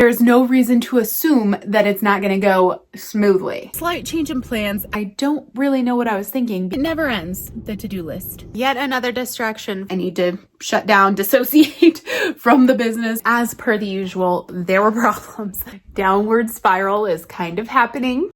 there's no reason to assume that it's not going to go smoothly. Slight change in plans. I don't really know what I was thinking. It never ends, the to-do list. Yet another distraction. I need to shut down, dissociate from the business. As per the usual, there were problems. Downward spiral is kind of happening.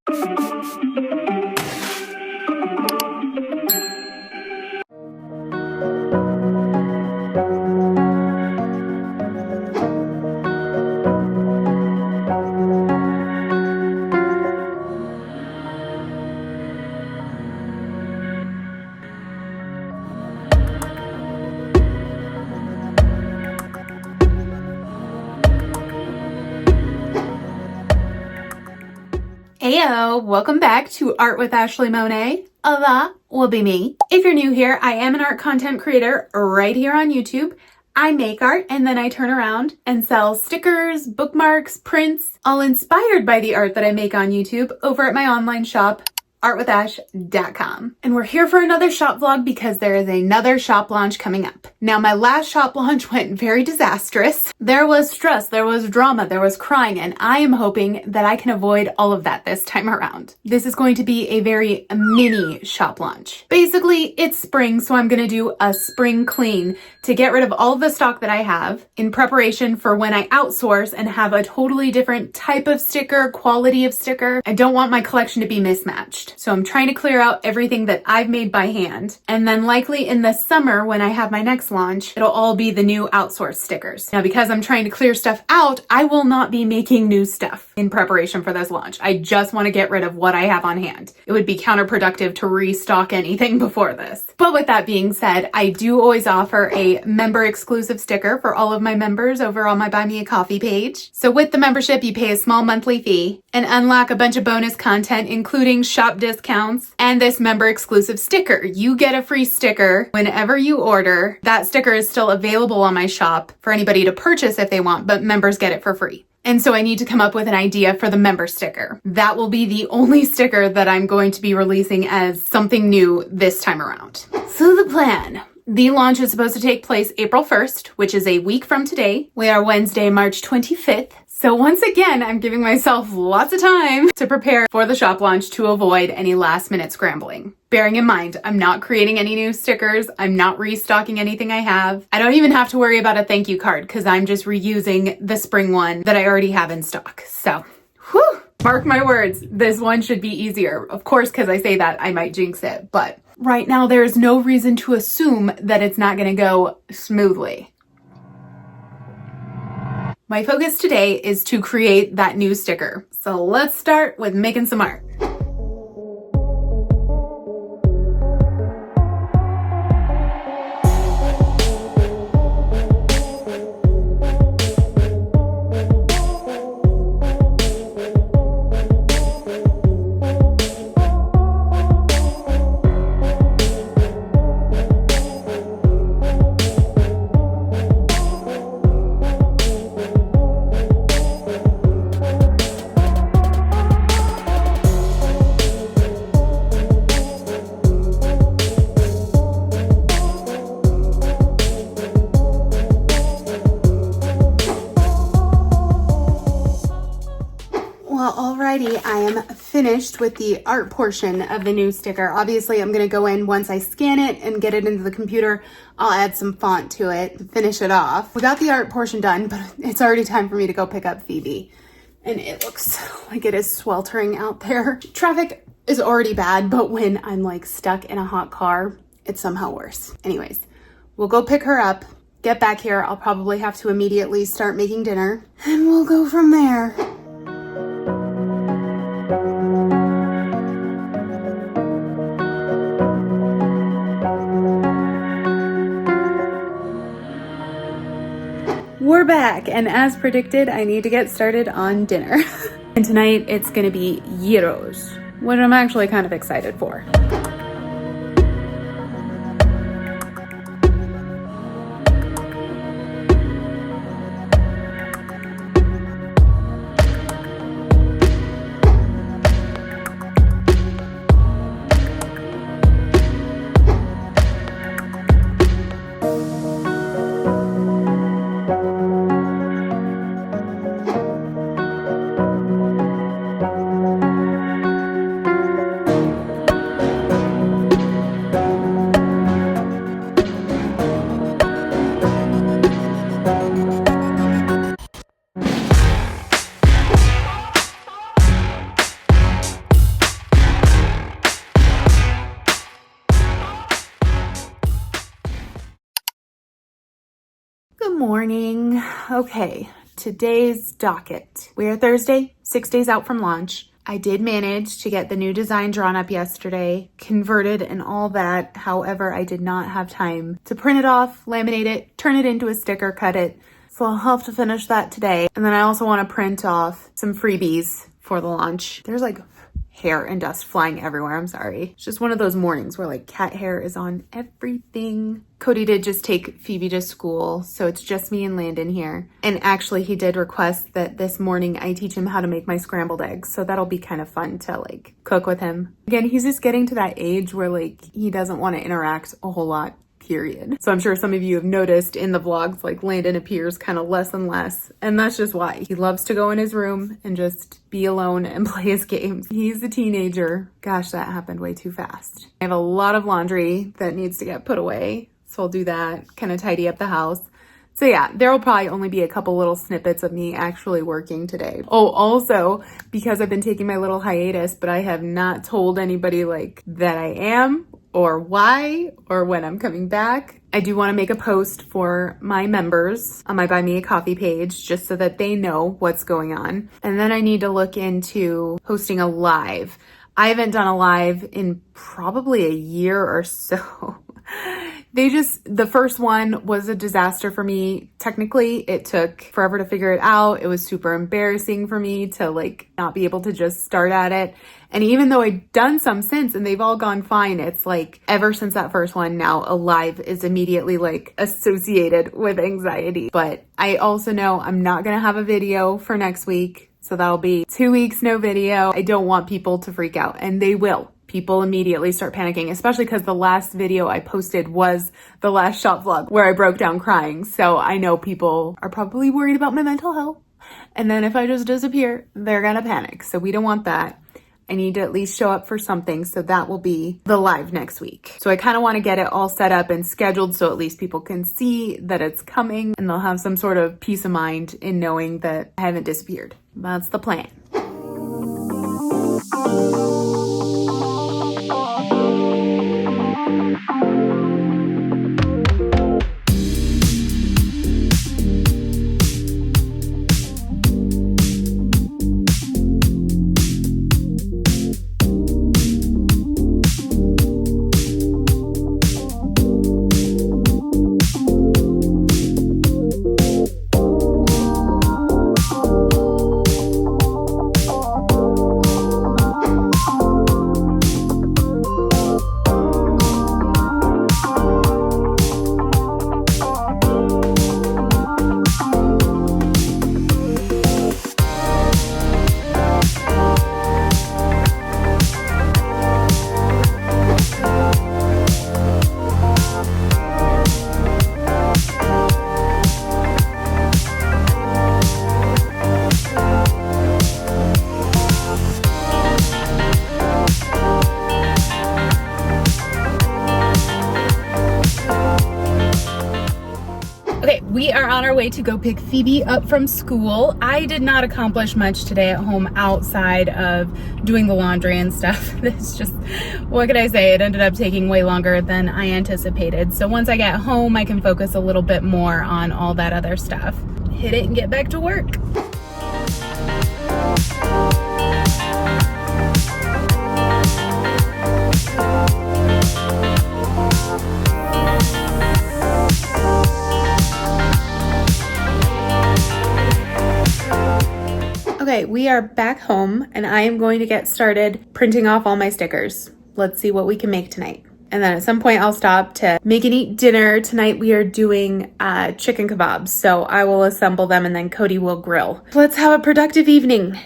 Heyo, welcome back to Art with Ashleigh Monet. That will be me. If you're new here, I am an art content creator right here on YouTube. I make art and then I turn around and sell stickers, bookmarks, prints, all inspired by the art that I make on YouTube over at my online shop, artwithash.com. And we're here for another shop vlog because there is another shop launch coming up. Now, my last shop launch went very disastrous. There was stress, there was drama, there was crying, and I am hoping that I can avoid all of that this time around. This is going to be a very mini shop launch. Basically, it's spring, so I'm gonna do a spring clean to get rid of all of the stock that I have in preparation for when I outsource and have a totally different type of sticker, quality of sticker. I don't want my collection to be mismatched. So I'm trying to clear out everything that I've made by hand. And then likely in the summer when I have my next launch, it'll all be the new outsourced stickers. Now, because I'm trying to clear stuff out, I will not be making new stuff in preparation for this launch. I just want to get rid of what I have on hand. It would be counterproductive to restock anything before this. But with that being said, I do always offer a member exclusive sticker for all of my members over on my Buy Me a Coffee page. So with the membership, you pay a small monthly fee and unlock a bunch of bonus content, including shop discounts and this member exclusive sticker. You get a free sticker whenever you order. That sticker is still available on my shop for anybody to purchase if they want, but members get it for free. And so I need to come up with an idea for the member sticker. That will be the only sticker that I'm going to be releasing as something new this time around. So the plan. The launch is supposed to take place April 1st, which is a week from today. We are Wednesday, March 25th. So once again, I'm giving myself lots of time to prepare for the shop launch to avoid any last minute scrambling. Bearing in mind, I'm not creating any new stickers. I'm not restocking anything I have. I don't even have to worry about a thank you card because I'm just reusing the spring one that I already have in stock. So, whew, mark my words, this one should be easier. Of course, because I say that, I might jinx it. But right now, there's no reason to assume that it's not going to go smoothly. My focus today is to create that new sticker. So let's start with making some art. Alrighty, I am finished with the art portion of the new sticker. Obviously, I'm going to go in once I scan it and get it into the computer. I'll add some font to it to finish it off. We got the art portion done, but it's already time for me to go pick up Phoebe. And it looks like it is sweltering out there. Traffic is already bad, but when I'm like stuck in a hot car, it's somehow worse. Anyways, we'll go pick her up, get back here. I'll probably have to immediately start making dinner, and we'll go from there. We're back, and as predicted, I need to get started on dinner. And tonight it's gonna be gyros, which I'm actually kind of excited for. morning. Okay, today's docket. We are Thursday, 6 days out from launch. I did manage to get the new design drawn up yesterday, converted and all that. However, I did not have time to print it off, laminate it, turn it into a sticker, cut it. So I'll have to finish that today. And then I also want to print off some freebies for the launch. There's like hair and dust flying everywhere. I'm sorry. It's just one of those mornings where like cat hair is on everything. Cody did just take Phoebe to school, so it's just me and Landon here. And actually he did request that this morning I teach him how to make my scrambled eggs. So that'll be kind of fun to like cook with him. Again, he's just getting to that age where like he doesn't want to interact a whole lot. Period. So I'm sure some of you have noticed in the vlogs, like Landon appears kind of less and less. And that's just why. He loves to go in his room and just be alone and play his games. He's a teenager. Gosh, that happened way too fast. I have a lot of laundry that needs to get put away. So I'll do that, kind of tidy up the house. So yeah, there will probably only be a couple little snippets of me actually working today. Oh, also, because I've been taking my little hiatus, but I have not told anybody like that I am or why or when I'm coming back. I do want to make a post for my members on my Buy Me a Coffee page just so that they know what's going on. And then I need to look into hosting a live. I haven't done a live in probably a year or so. The first one was a disaster for me. Technically, it took forever to figure it out. It was super embarrassing for me to like not be able to just start at it. And even though I've done some since and they've all gone fine, it's like ever since that first one, now a live is immediately like associated with anxiety. But I also know I'm not going to have a video for next week. So that'll be 2 weeks, no video. I don't want people to freak out, and they will. People immediately start panicking, especially because the last video I posted was the last shop vlog where I broke down crying. So I know people are probably worried about my mental health. And then if I just disappear, they're gonna panic. So we don't want that. I need to at least show up for something. So that will be the live next week. So I kind of want to get it all set up and scheduled so at least people can see that it's coming and they'll have some sort of peace of mind in knowing that I haven't disappeared. That's the plan. We are on our way to go pick Phoebe up from school. I did not accomplish much today at home outside of doing the laundry and stuff. It's just, what could I say? It ended up taking way longer than I anticipated. So once I get home, I can focus a little bit more on all that other stuff. Hit it and get back to work. Okay, we are back home and I am going to get started printing off all my stickers. Let's see what we can make tonight. And then at some point I'll stop to make and eat dinner. Tonight we are doing chicken kebabs. So I will assemble them and then Cody will grill. Let's have a productive evening.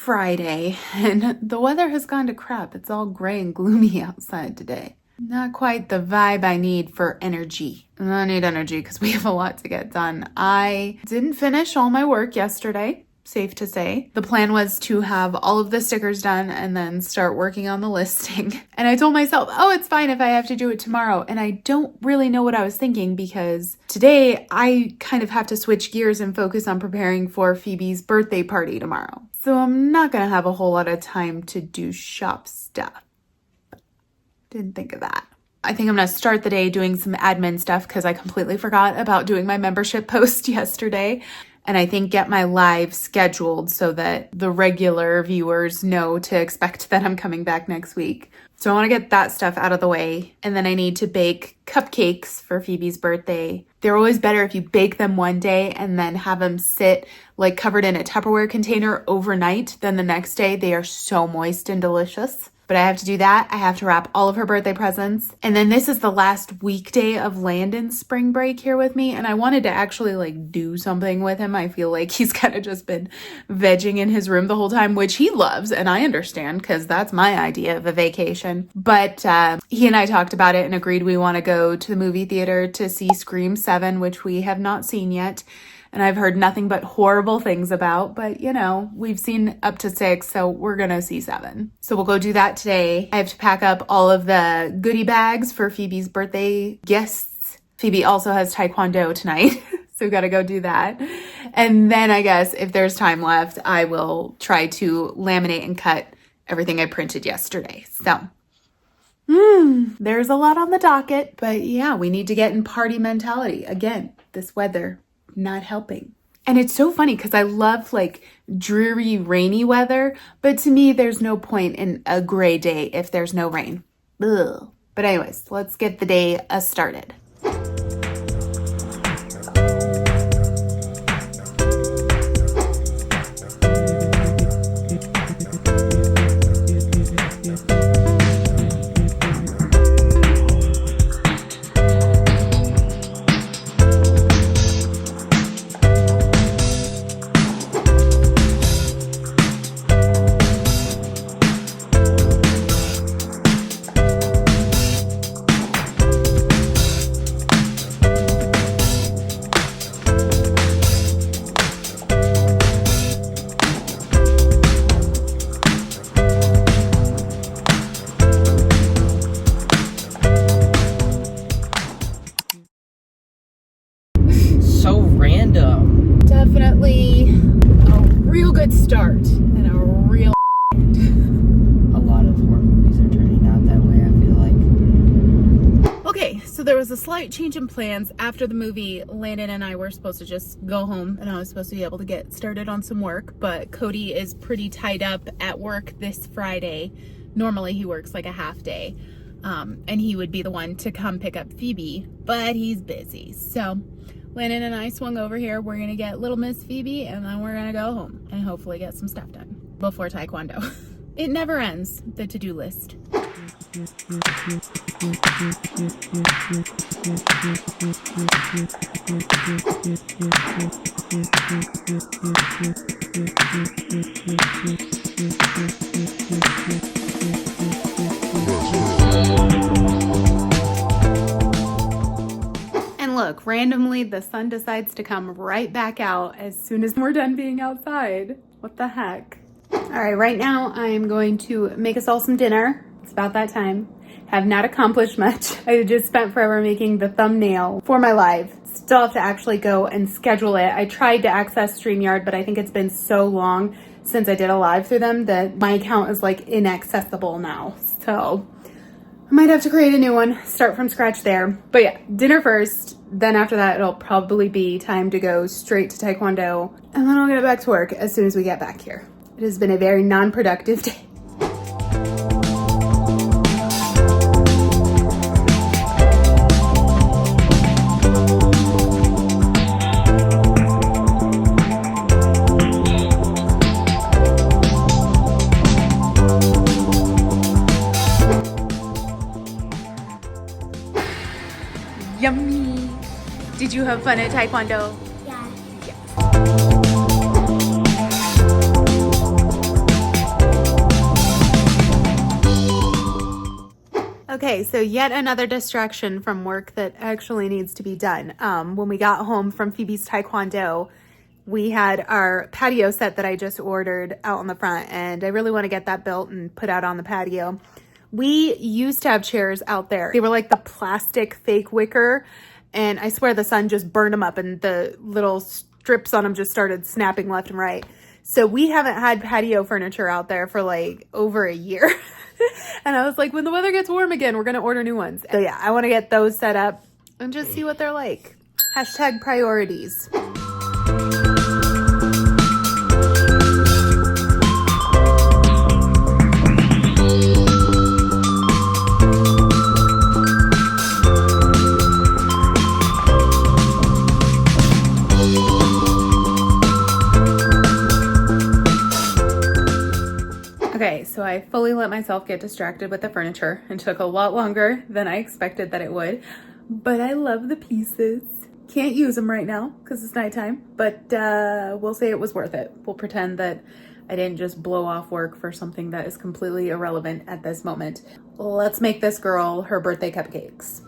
Friday and the weather has gone to crap. It's all gray and gloomy outside today. Not quite the vibe I need for energy. I need energy because we have a lot to get done. I didn't finish all my work yesterday, safe to say. The plan was to have all of the stickers done and then start working on the listing. And I told myself, oh, it's fine if I have to do it tomorrow. And I don't really know what I was thinking because today I kind of have to switch gears and focus on preparing for Phoebe's birthday party tomorrow. So I'm not going to have a whole lot of time to do shop stuff. Didn't think of that. I think I'm going to start the day doing some admin stuff because I completely forgot about doing my membership post yesterday. And I think get my live scheduled so that the regular viewers know to expect that I'm coming back next week. So I want to get that stuff out of the way. And then I need to bake cupcakes for Phoebe's birthday. They're always better if you bake them one day and then have them sit like covered in a Tupperware container overnight. Then the next day they are so moist and delicious. But I have to do that. I have to wrap all of her birthday presents. And then this is the last weekday of Landon's spring break here with me. And I wanted to actually like do something with him. I feel like he's kind of just been vegging in his room the whole time, which he loves. And I understand because that's my idea of a vacation. But he and I talked about it and agreed we want to go to the movie theater to see Scream 7, which we have not seen yet. And I've heard nothing but horrible things about, but you know, we've seen up to 6, so we're gonna see 7. So we'll go do that today. I have to pack up all of the goodie bags for Phoebe's birthday guests. Phoebe also has Taekwondo tonight, so we gotta go do that. And then I guess if there's time left, I will try to laminate and cut everything I printed yesterday. So there's a lot on the docket, but yeah, we need to get in party mentality. Again, this weather not helping. And it's so funny because I love like dreary, rainy weather, but to me, there's no point in a gray day if there's no rain. Ugh. But anyways, let's get the day started. Definitely a real good start and a real end. A lot of horror movies are turning out that way, I feel like. Okay, so there was a slight change in plans after the movie. Landon and I were supposed to just go home and I was supposed to be able to get started on some work, but Cody is pretty tied up at work this Friday. Normally he works like a half day, and he would be the one to come pick up Phoebe, but he's busy. So Landon and I swung over here. We're going to get little Miss Phoebe and then we're going to go home and hopefully get some stuff done before Taekwondo. It never ends, the to-do list. Look, randomly the sun decides to come right back out as soon as we're done being outside. What the heck? All right, right now I am going to make us all some dinner. It's about that time. Have not accomplished much. I just spent forever making the thumbnail for my live. Still have to actually go and schedule it. I tried to access StreamYard, but I think it's been so long since I did a live through them that my account is like inaccessible now. So I might have to create a new one, start from scratch there. But yeah, dinner first. Then after that, it'll probably be time to go straight to Taekwondo. And then I'll get back to work as soon as we get back here. It has been a very non-productive day. Yummy! Did you have fun at Taekwondo? Yeah. Okay, so yet another distraction from work that actually needs to be done. When we got home from Phoebe's Taekwondo, we had our patio set that I just ordered out on the front, and I really want to get that built and put out on the patio. We used to have chairs out there. They were like the plastic fake wicker, and I swear the sun just burned them up and the little strips on them just started snapping left and right. So we haven't had patio furniture out there for like over a year. And I was like, when the weather gets warm again, we're going to order new ones. So yeah, I want to get those set up and just see what they're like. Hashtag priorities. Okay, so I fully let myself get distracted with the furniture and took a lot longer than I expected that it would, but I love the pieces. Can't use them right now because it's nighttime, but we'll say it was worth it. We'll pretend that I didn't just blow off work for something that is completely irrelevant at this moment. Let's make this girl her birthday cupcakes.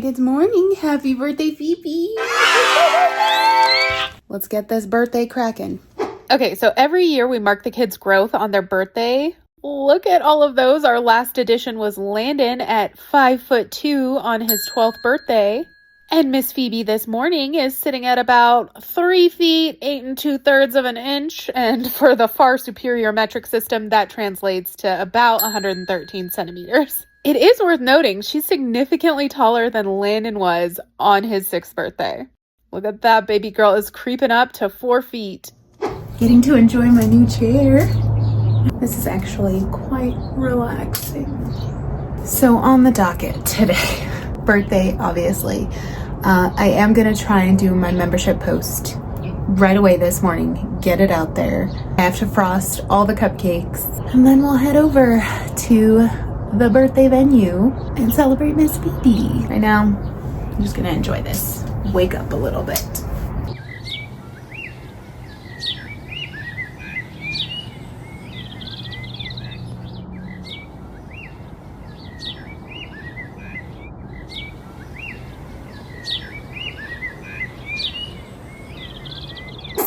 It's morning. Happy birthday, Phoebe. Let's get this birthday cracking. Okay, so every year we mark the kids' growth on their birthday. Look at all of those. Our last edition was Landon at 5'2" on his 12th birthday. And Miss Phoebe this morning is sitting at about 3 feet, 8 2/3 of an inch. And for the far superior metric system, that translates to about 113 centimeters. It is worth noting she's significantly taller than Landon was on his 6th birthday. Look at that, baby girl is creeping up to 4 feet. Getting to enjoy my new chair. This is actually quite relaxing. So on the docket today, birthday obviously, I am going to try and do my membership post right away this morning. Get it out there. I have to frost all the cupcakes and then we'll head over to the birthday venue and celebrate Miss Phoebe. Right now, I'm just gonna enjoy this. Wake up a little bit.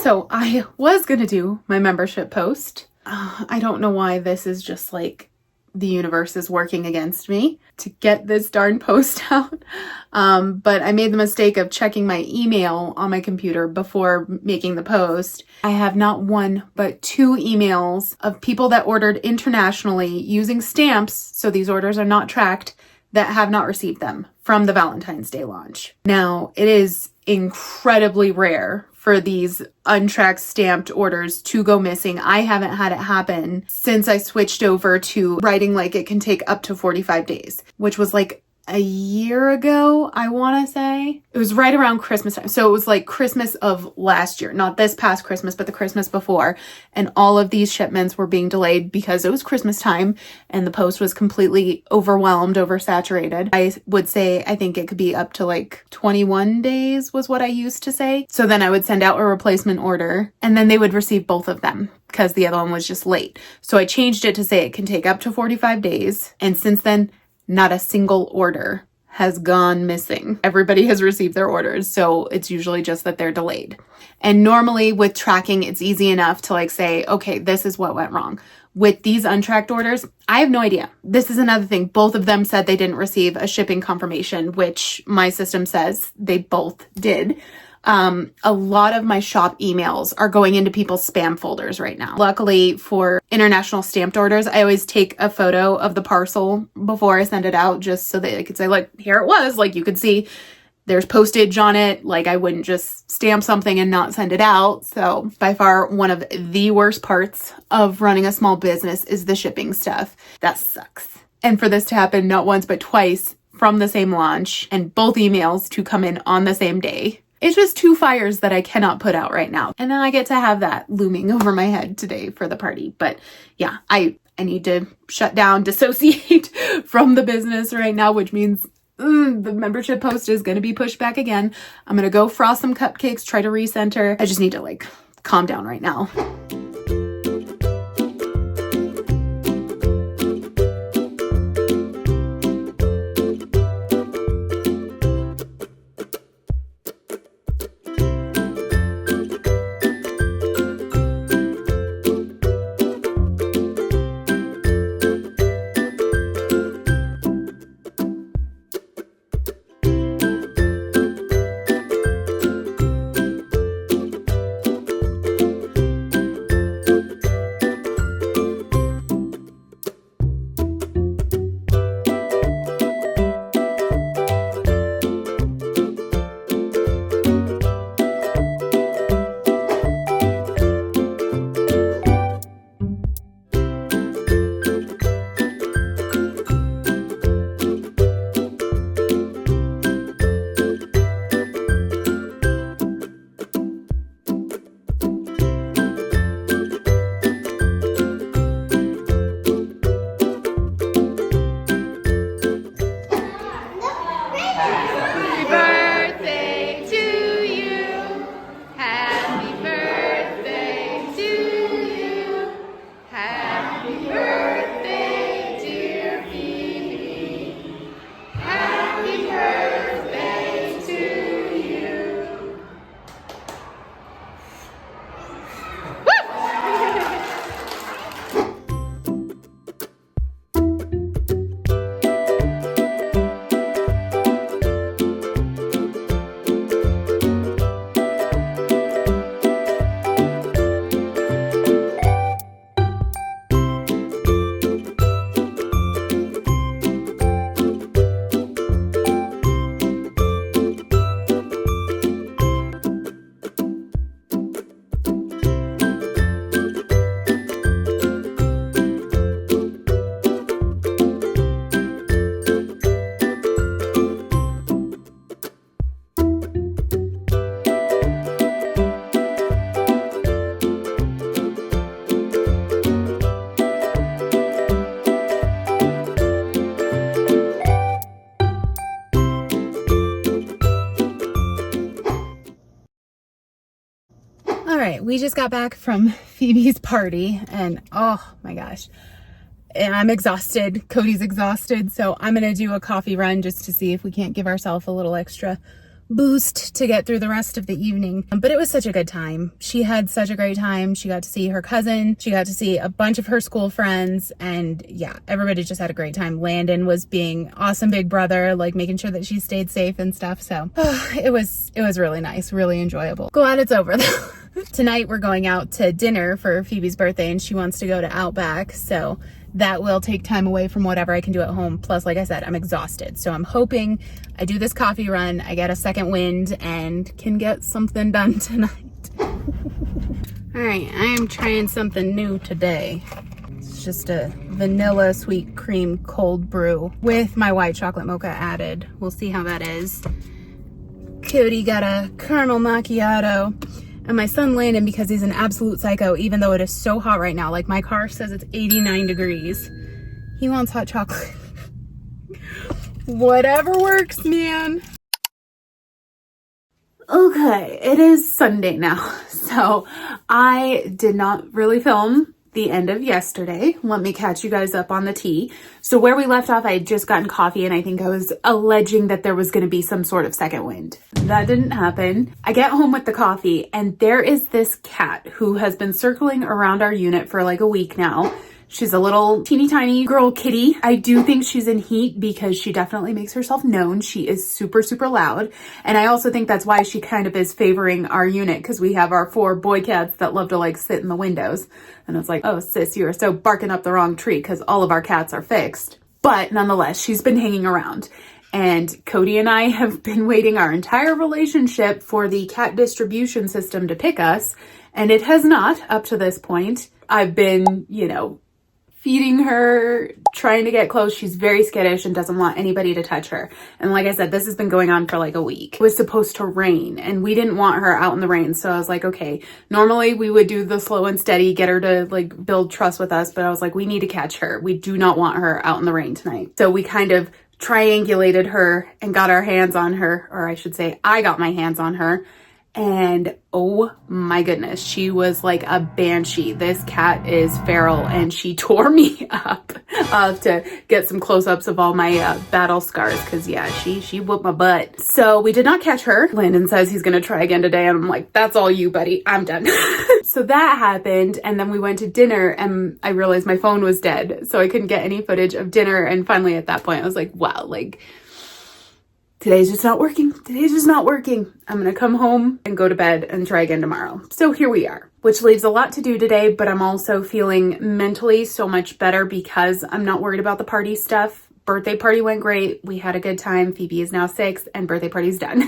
So I was gonna do my membership post. I don't know why this is just like the universe is working against me to get this darn post out. But I made the mistake of checking my email on my computer before making the post. I have not one, but 2 emails of people that ordered internationally using stamps, so these orders are not tracked, that have not received them from the Valentine's Day launch. Now, it is incredibly rare for these untracked stamped orders to go missing. I haven't had it happen since I switched over to writing like it can take up to 45 days, which was like a year ago, I want to say. It was right around Christmas time. So it was like Christmas of last year, not this past Christmas, but the Christmas before. And all of these shipments were being delayed because it was Christmas time and the post was completely overwhelmed, oversaturated. I would say, I think it could be up to like 21 days was what I used to say. So then I would send out a replacement order and then they would receive both of them because the other one was just late. So I changed it to say it can take up to 45 days. And since then, not a single order has gone missing. Everybody has received their orders, so it's usually just that they're delayed. And normally with tracking, it's easy enough to like say, okay, this is what went wrong. With these untracked orders, I have no idea. This is another thing. Both of them said they didn't receive a shipping confirmation, which my system says they both did. A lot of my shop emails are going into people's spam folders right now. Luckily for international stamped orders, I always take a photo of the parcel before I send it out, just so that I could say, like, here it was. Like, you could see there's postage on it. Like, I wouldn't just stamp something and not send it out. So by far, one of the worst parts of running a small business is the shipping stuff. That sucks. And for this to happen not once, but twice from the same launch, and both emails to come in on the same day. It's just two fires that I cannot put out right now. And then I get to have that looming over my head today for the party. But yeah, I need to shut down, dissociate from the business right now, which means the membership post is going to be pushed back again. I'm going to go frost some cupcakes, try to recenter. I just need to like calm down right now. right, we just got back from Phoebe's party and oh my gosh, and I'm exhausted. Cody's exhausted, so I'm gonna do a coffee run just to see if we can't give ourselves a little extra boost to get through the rest of the evening. But it was such a good time. She had such a great time. She got to see her cousin. She got to see a bunch of her school friends. And yeah, everybody just had a great time. Landon was being awesome big brother, like making sure that she stayed safe and stuff. So it was really nice, really enjoyable. Glad it's over though. Tonight we're going out to dinner for Phoebe's birthday and she wants to go to Outback. So that will take time away from whatever I can do at home. Plus, like I said, I'm exhausted. So I'm hoping I do this coffee run, I get a second wind, and can get something done tonight. All right, I am trying something new today. It's just a vanilla sweet cream cold brew with my white chocolate mocha added. We'll see how that is. Cody got a caramel macchiato. And my son Landon, because he's an absolute psycho, even though it is so hot right now, like my car says it's 89 degrees, he wants hot chocolate. Whatever works, man. Okay, it is Sunday now, so I did not really film the end of yesterday. Let me catch you guys up on the tea. So where we left off, I had just gotten coffee and I think I was alleging that there was going to be some sort of second wind. That didn't happen. I get home with the coffee and there is this cat who has been circling around our unit for like a week now. She's a little teeny tiny girl kitty. I do think she's in heat because she definitely makes herself known. She is super, super loud. And I also think that's why she kind of is favoring our unit because we have our 4 boy cats that love to like sit in the windows. And it's like, oh sis, you are so barking up the wrong tree because all of our cats are fixed. But nonetheless, she's been hanging around. And Cody and I have been waiting our entire relationship for the cat distribution system to pick us. And it has not up to this point. I've been, feeding her, trying to get close. She's very skittish and doesn't want anybody to touch her. And like I said, this has been going on for like a week. It was supposed to rain and we didn't want her out in the rain. So I was like, okay, normally we would do the slow and steady, get her to like build trust with us. But I was like, we need to catch her. We do not want her out in the rain tonight. So we kind of triangulated her and got our hands on her, or I should say I got my hands on her. And oh my goodness, she was like a banshee. This cat is feral and she tore me up. I'll have to get some close-ups of all my battle scars because yeah, she whooped my butt. So we did not catch her. Landon says he's gonna try again today and I'm like, that's all you, buddy. I'm done. So that happened and then we went to dinner and I realized my phone was dead. So I couldn't get any footage of dinner and finally at that point I was like, wow, like today's just not working. Today's just not working. I'm gonna come home and go to bed and try again tomorrow. So here we are, which leaves a lot to do today, but I'm also feeling mentally so much better because I'm not worried about the party stuff. Birthday party went great. We had a good time. Phoebe is now 6 and birthday party's done.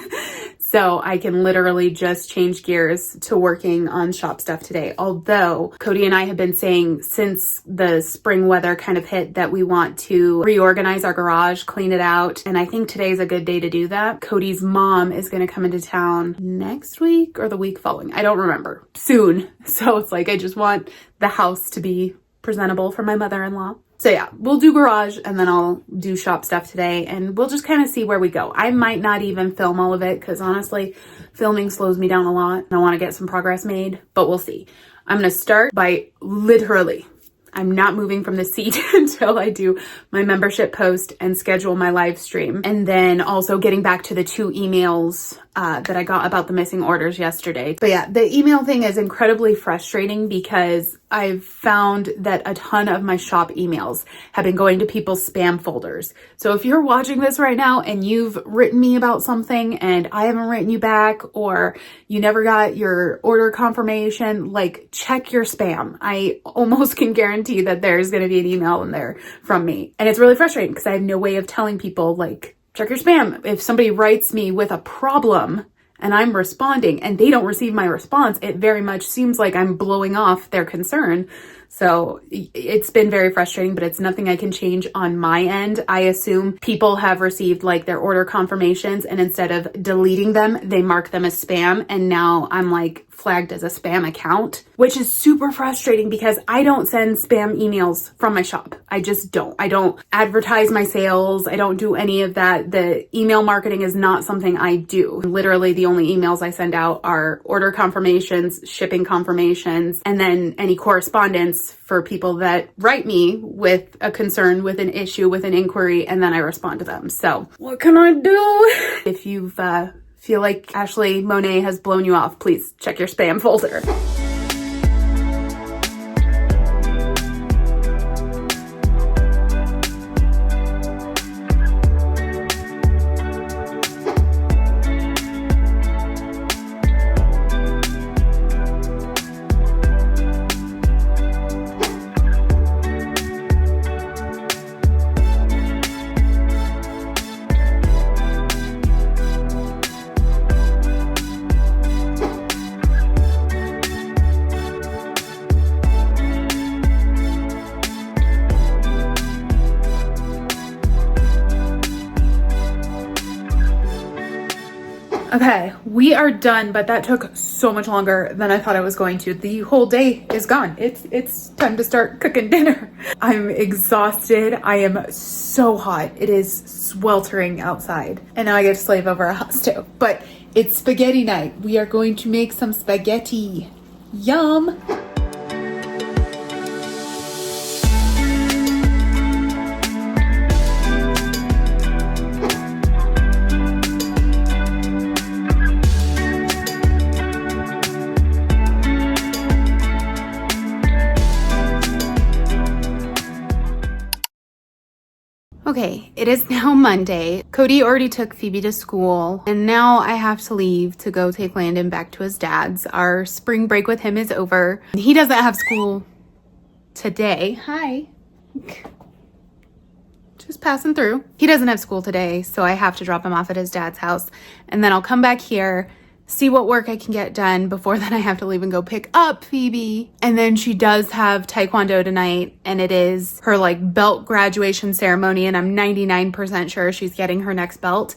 So I can literally just change gears to working on shop stuff today. Although Cody and I have been saying since the spring weather kind of hit that we want to reorganize our garage, clean it out. And I think today's a good day to do that. Cody's mom is going to come into town next week or the week following. I don't remember. Soon. So it's like, I just want the house to be presentable for my mother-in-law. So yeah, we'll do garage and then I'll do shop stuff today and we'll just kind of see where we go. I might not even film all of it because honestly, filming slows me down a lot. I want to get some progress made, but we'll see. I'm going to start by literally, I'm not moving from the seat until I do my membership post and schedule my live stream. And then also getting back to the 2 emails that I got about the missing orders yesterday. But yeah, the email thing is incredibly frustrating because I've found that a ton of my shop emails have been going to people's spam folders. So if you're watching this right now and you've written me about something and I haven't written you back or you never got your order confirmation, like check your spam. I almost can guarantee that there's going to be an email in there from me. And it's really frustrating because I have no way of telling people like, check your spam. If somebody writes me with a problem and I'm responding and they don't receive my response, it very much seems like I'm blowing off their concern. So it's been very frustrating, but it's nothing I can change on my end. I assume people have received like their order confirmations and instead of deleting them, they mark them as spam. And now I'm like flagged as a spam account, which is super frustrating because I don't send spam emails from my shop. I just don't. I don't advertise my sales. I don't do any of that. The email marketing is not something I do. Literally the only emails I send out are order confirmations, shipping confirmations, and then any correspondence for people that write me with a concern, with an issue, with an inquiry, and then I respond to them. So what can I do? If you feel like Ashleigh Monet has blown you off, please check your spam folder. Okay, we are done, but that took so much longer than I thought it was going to. The whole day is gone. It's time to start cooking dinner. I'm exhausted. I am so hot. It is sweltering outside. And now I get to slave over a hot stove. But it's spaghetti night. We are going to make some spaghetti. Yum! Okay, it is now Monday. Cody already took Phoebe to school, and now I have to leave to go take Landon back to his dad's. Our spring break with him is over. He doesn't have school today. Hi. Just passing through. He doesn't have school today, so I have to drop him off at his dad's house, and then I'll come back here, see what work I can get done before then I have to leave and go pick up Phoebe. And then she does have Taekwondo tonight, and it is her like belt graduation ceremony, and I'm 99% sure she's getting her next belt.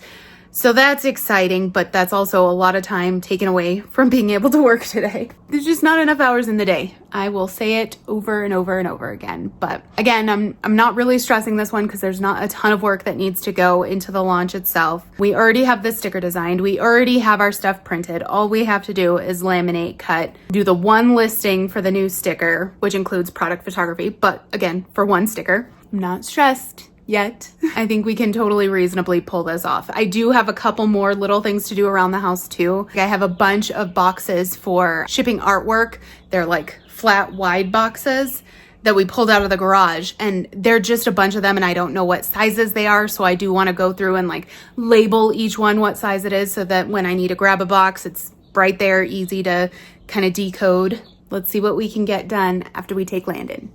So that's exciting, but that's also a lot of time taken away from being able to work today. There's just not enough hours in the day. I will say it over and over and over again. But again, I'm not really stressing this one because there's not a ton of work that needs to go into the launch itself. We already have the sticker designed. We already have our stuff printed. All we have to do is laminate, cut, do the one listing for the new sticker, which includes product photography. But again, for one sticker, I'm not stressed yet. I think we can totally reasonably pull this off. I do have a couple more little things to do around the house too. I have a bunch of boxes for shipping artwork. They're like flat wide boxes that we pulled out of the garage, and they're just a bunch of them, and I don't know what sizes they are, so I do want to go through and like label each one what size it is so that when I need to grab a box, it's right there, easy to kind of decode. Let's see what we can get done after we take Landon.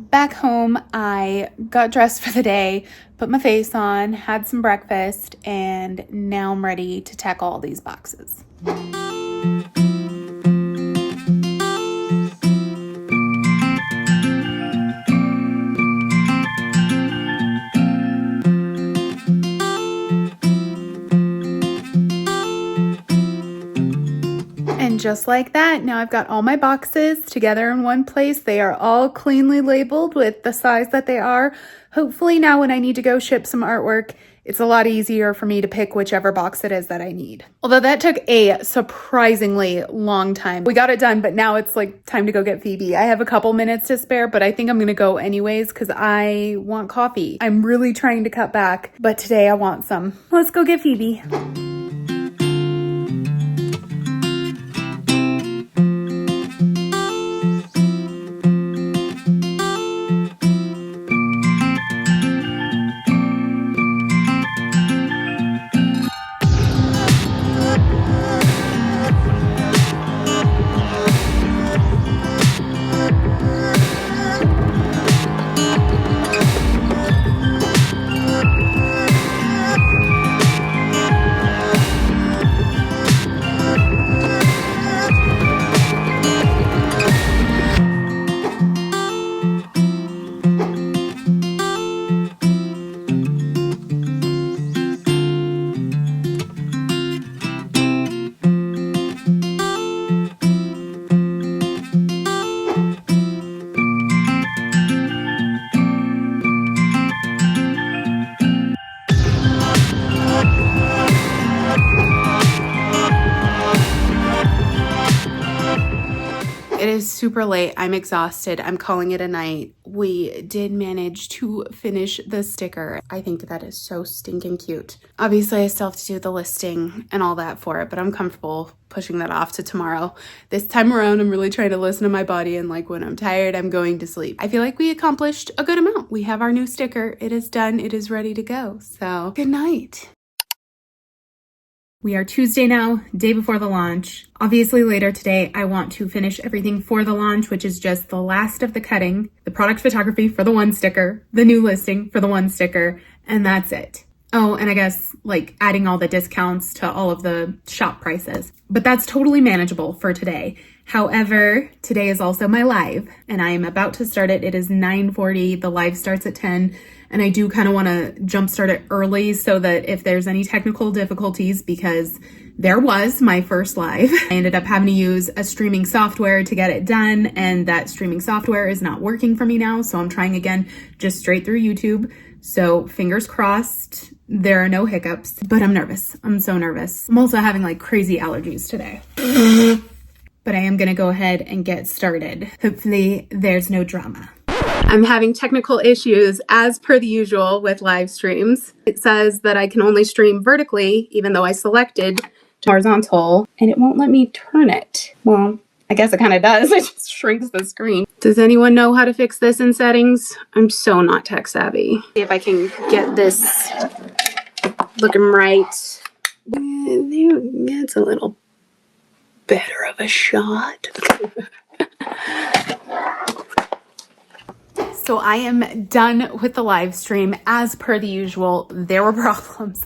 Back home, I got dressed for the day, put my face on, had some breakfast, and now I'm ready to tackle all these boxes. And just like that, now I've got all my boxes together in one place. They are all cleanly labeled with the size that they are. Hopefully now when I need to go ship some artwork, it's a lot easier for me to pick whichever box it is that I need. Although that took a surprisingly long time. We got it done, but now it's like time to go get Phoebe. I have a couple minutes to spare, but I think I'm gonna go anyways because I want coffee. I'm really trying to cut back, but today I want some. Let's go get Phoebe. It is super late. I'm exhausted. I'm calling it a night. We did manage to finish the sticker. I think that is so stinking cute. Obviously, I still have to do the listing and all that for it, but I'm comfortable pushing that off to tomorrow. This time around, I'm really trying to listen to my body, and like when I'm tired, I'm going to sleep. I feel like we accomplished a good amount. We have our new sticker. It is done. It is ready to go. So good night. We are Tuesday now, day before the launch. Obviously later today, I want to finish everything for the launch, which is just the last of the cutting, the product photography for the one sticker, the new listing for the one sticker, and that's it. Oh, and I guess like adding all the discounts to all of the shop prices. But that's totally manageable for today. However, today is also my live and I am about to start it. It is 9:40. The live starts at 10. And I do kind of want to jumpstart it early so that if there's any technical difficulties, because there was my first live, I ended up having to use a streaming software to get it done. And that streaming software is not working for me now. So I'm trying again, just straight through YouTube. So fingers crossed, there are no hiccups, but I'm nervous. I'm so nervous. I'm also having like crazy allergies today. But I am going to go ahead and get started. Hopefully there's no drama. I'm having technical issues as per the usual with live streams. It says that I can only stream vertically, even though I selected horizontal, and it won't let me turn it. Well, I guess it kind of does. It just shrinks the screen. Does anyone know how to fix this in settings? I'm so not tech savvy. See if I can get this looking right. It's a little better of a shot. So I am done with the live stream. As per the usual, there were problems.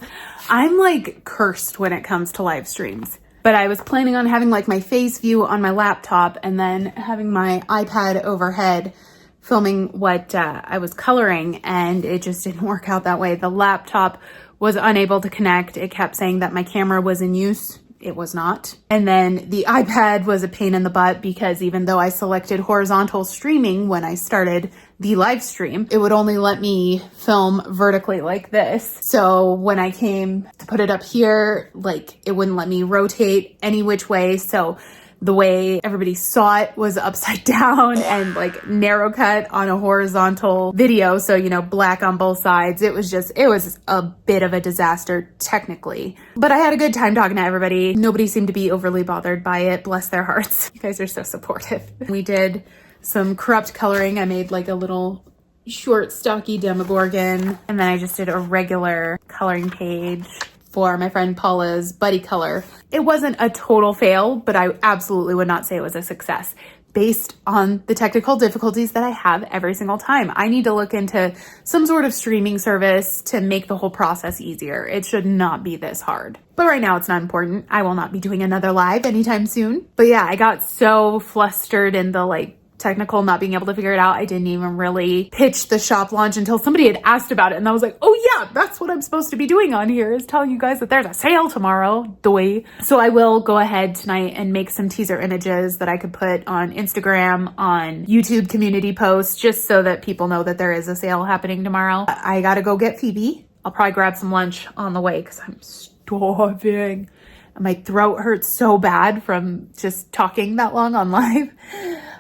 I'm like cursed when it comes to live streams. But I was planning on having like my face view on my laptop and then having my iPad overhead filming what I was coloring, and it just didn't work out that way. The laptop was unable to connect. It kept saying that my camera was in use. It was not. And then the iPad was a pain in the butt because even though I selected horizontal streaming when I started the live stream, it would only let me film vertically like this. So when I came to put it up here, like it wouldn't let me rotate any which way. So the way everybody saw it was upside down and like narrow cut on a horizontal video. So, you know, black on both sides. It was a bit of a disaster technically, but I had a good time talking to everybody. Nobody seemed to be overly bothered by it. Bless their hearts. You guys are so supportive. We did some corrupt coloring. I made like a little short stocky Demogorgon, and then I just did a regular coloring page for my friend Paula's buddy color. It wasn't a total fail, but I absolutely would not say it was a success based on the technical difficulties that I have every single time. I need to look into some sort of streaming service to make the whole process easier. It should not be this hard. But right now it's not important. I will not be doing another live anytime soon. But yeah, I got so flustered in the like technical not being able to figure it out. I didn't even really pitch the shop launch until somebody had asked about it, and I was like, oh yeah, that's what I'm supposed to be doing on here, is telling you guys that there's a sale tomorrow. Doy. So I will go ahead tonight and make some teaser images that I could put on Instagram, on YouTube community posts, just so that people know that there is a sale happening tomorrow. I gotta go get Phoebe. I'll probably grab some lunch on the way because I'm starving. My throat hurts so bad from just talking that long on live.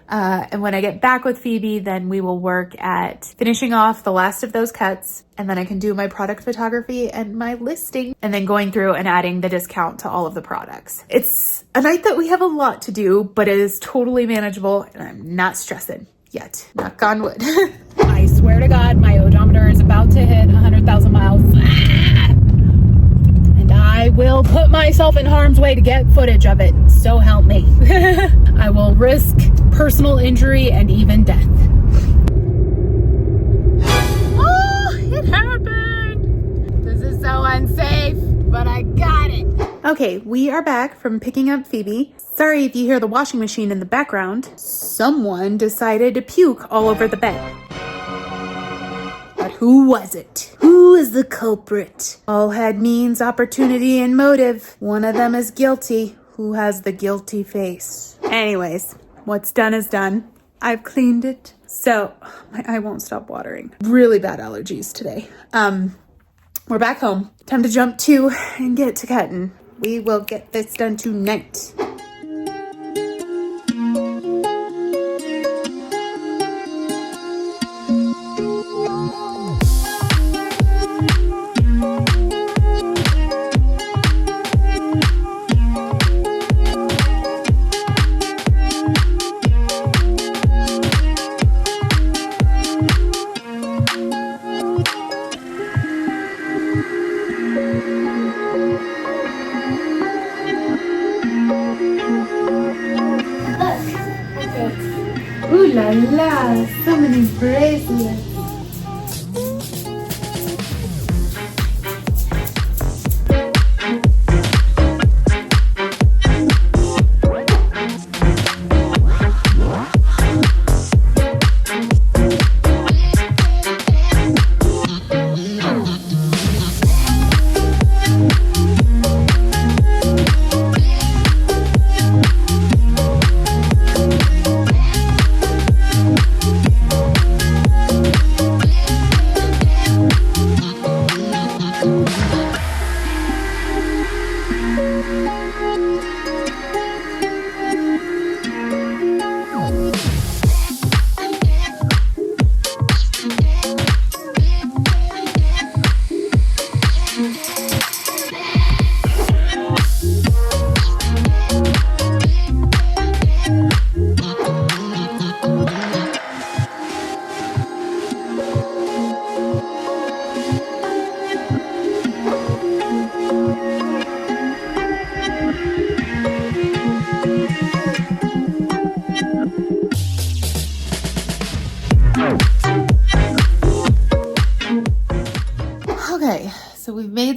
And when I get back with Phoebe, then we will work at finishing off the last of those cuts. And then I can do my product photography and my listing, and then going through and adding the discount to all of the products. It's a night that we have a lot to do, but it is totally manageable and I'm not stressing yet. Knock on wood. I swear to God, my odometer is about to hit 100,000 miles. I will put myself in harm's way to get footage of it. So help me. I will risk personal injury and even death. Oh, it happened. This is so unsafe, but I got it. Okay, we are back from picking up Phoebe. Sorry if you hear the washing machine in the background. Someone decided to puke all over the bed. But who was it? Who is the culprit? All had means, opportunity, and motive. One of them is guilty. Who has the guilty face? Anyways, what's done is done. I've cleaned it. So my eye won't stop watering. Really bad allergies today. We're back home. Time to jump to and get to cutting. We will get this done tonight. Ooh la la, so many bracelets.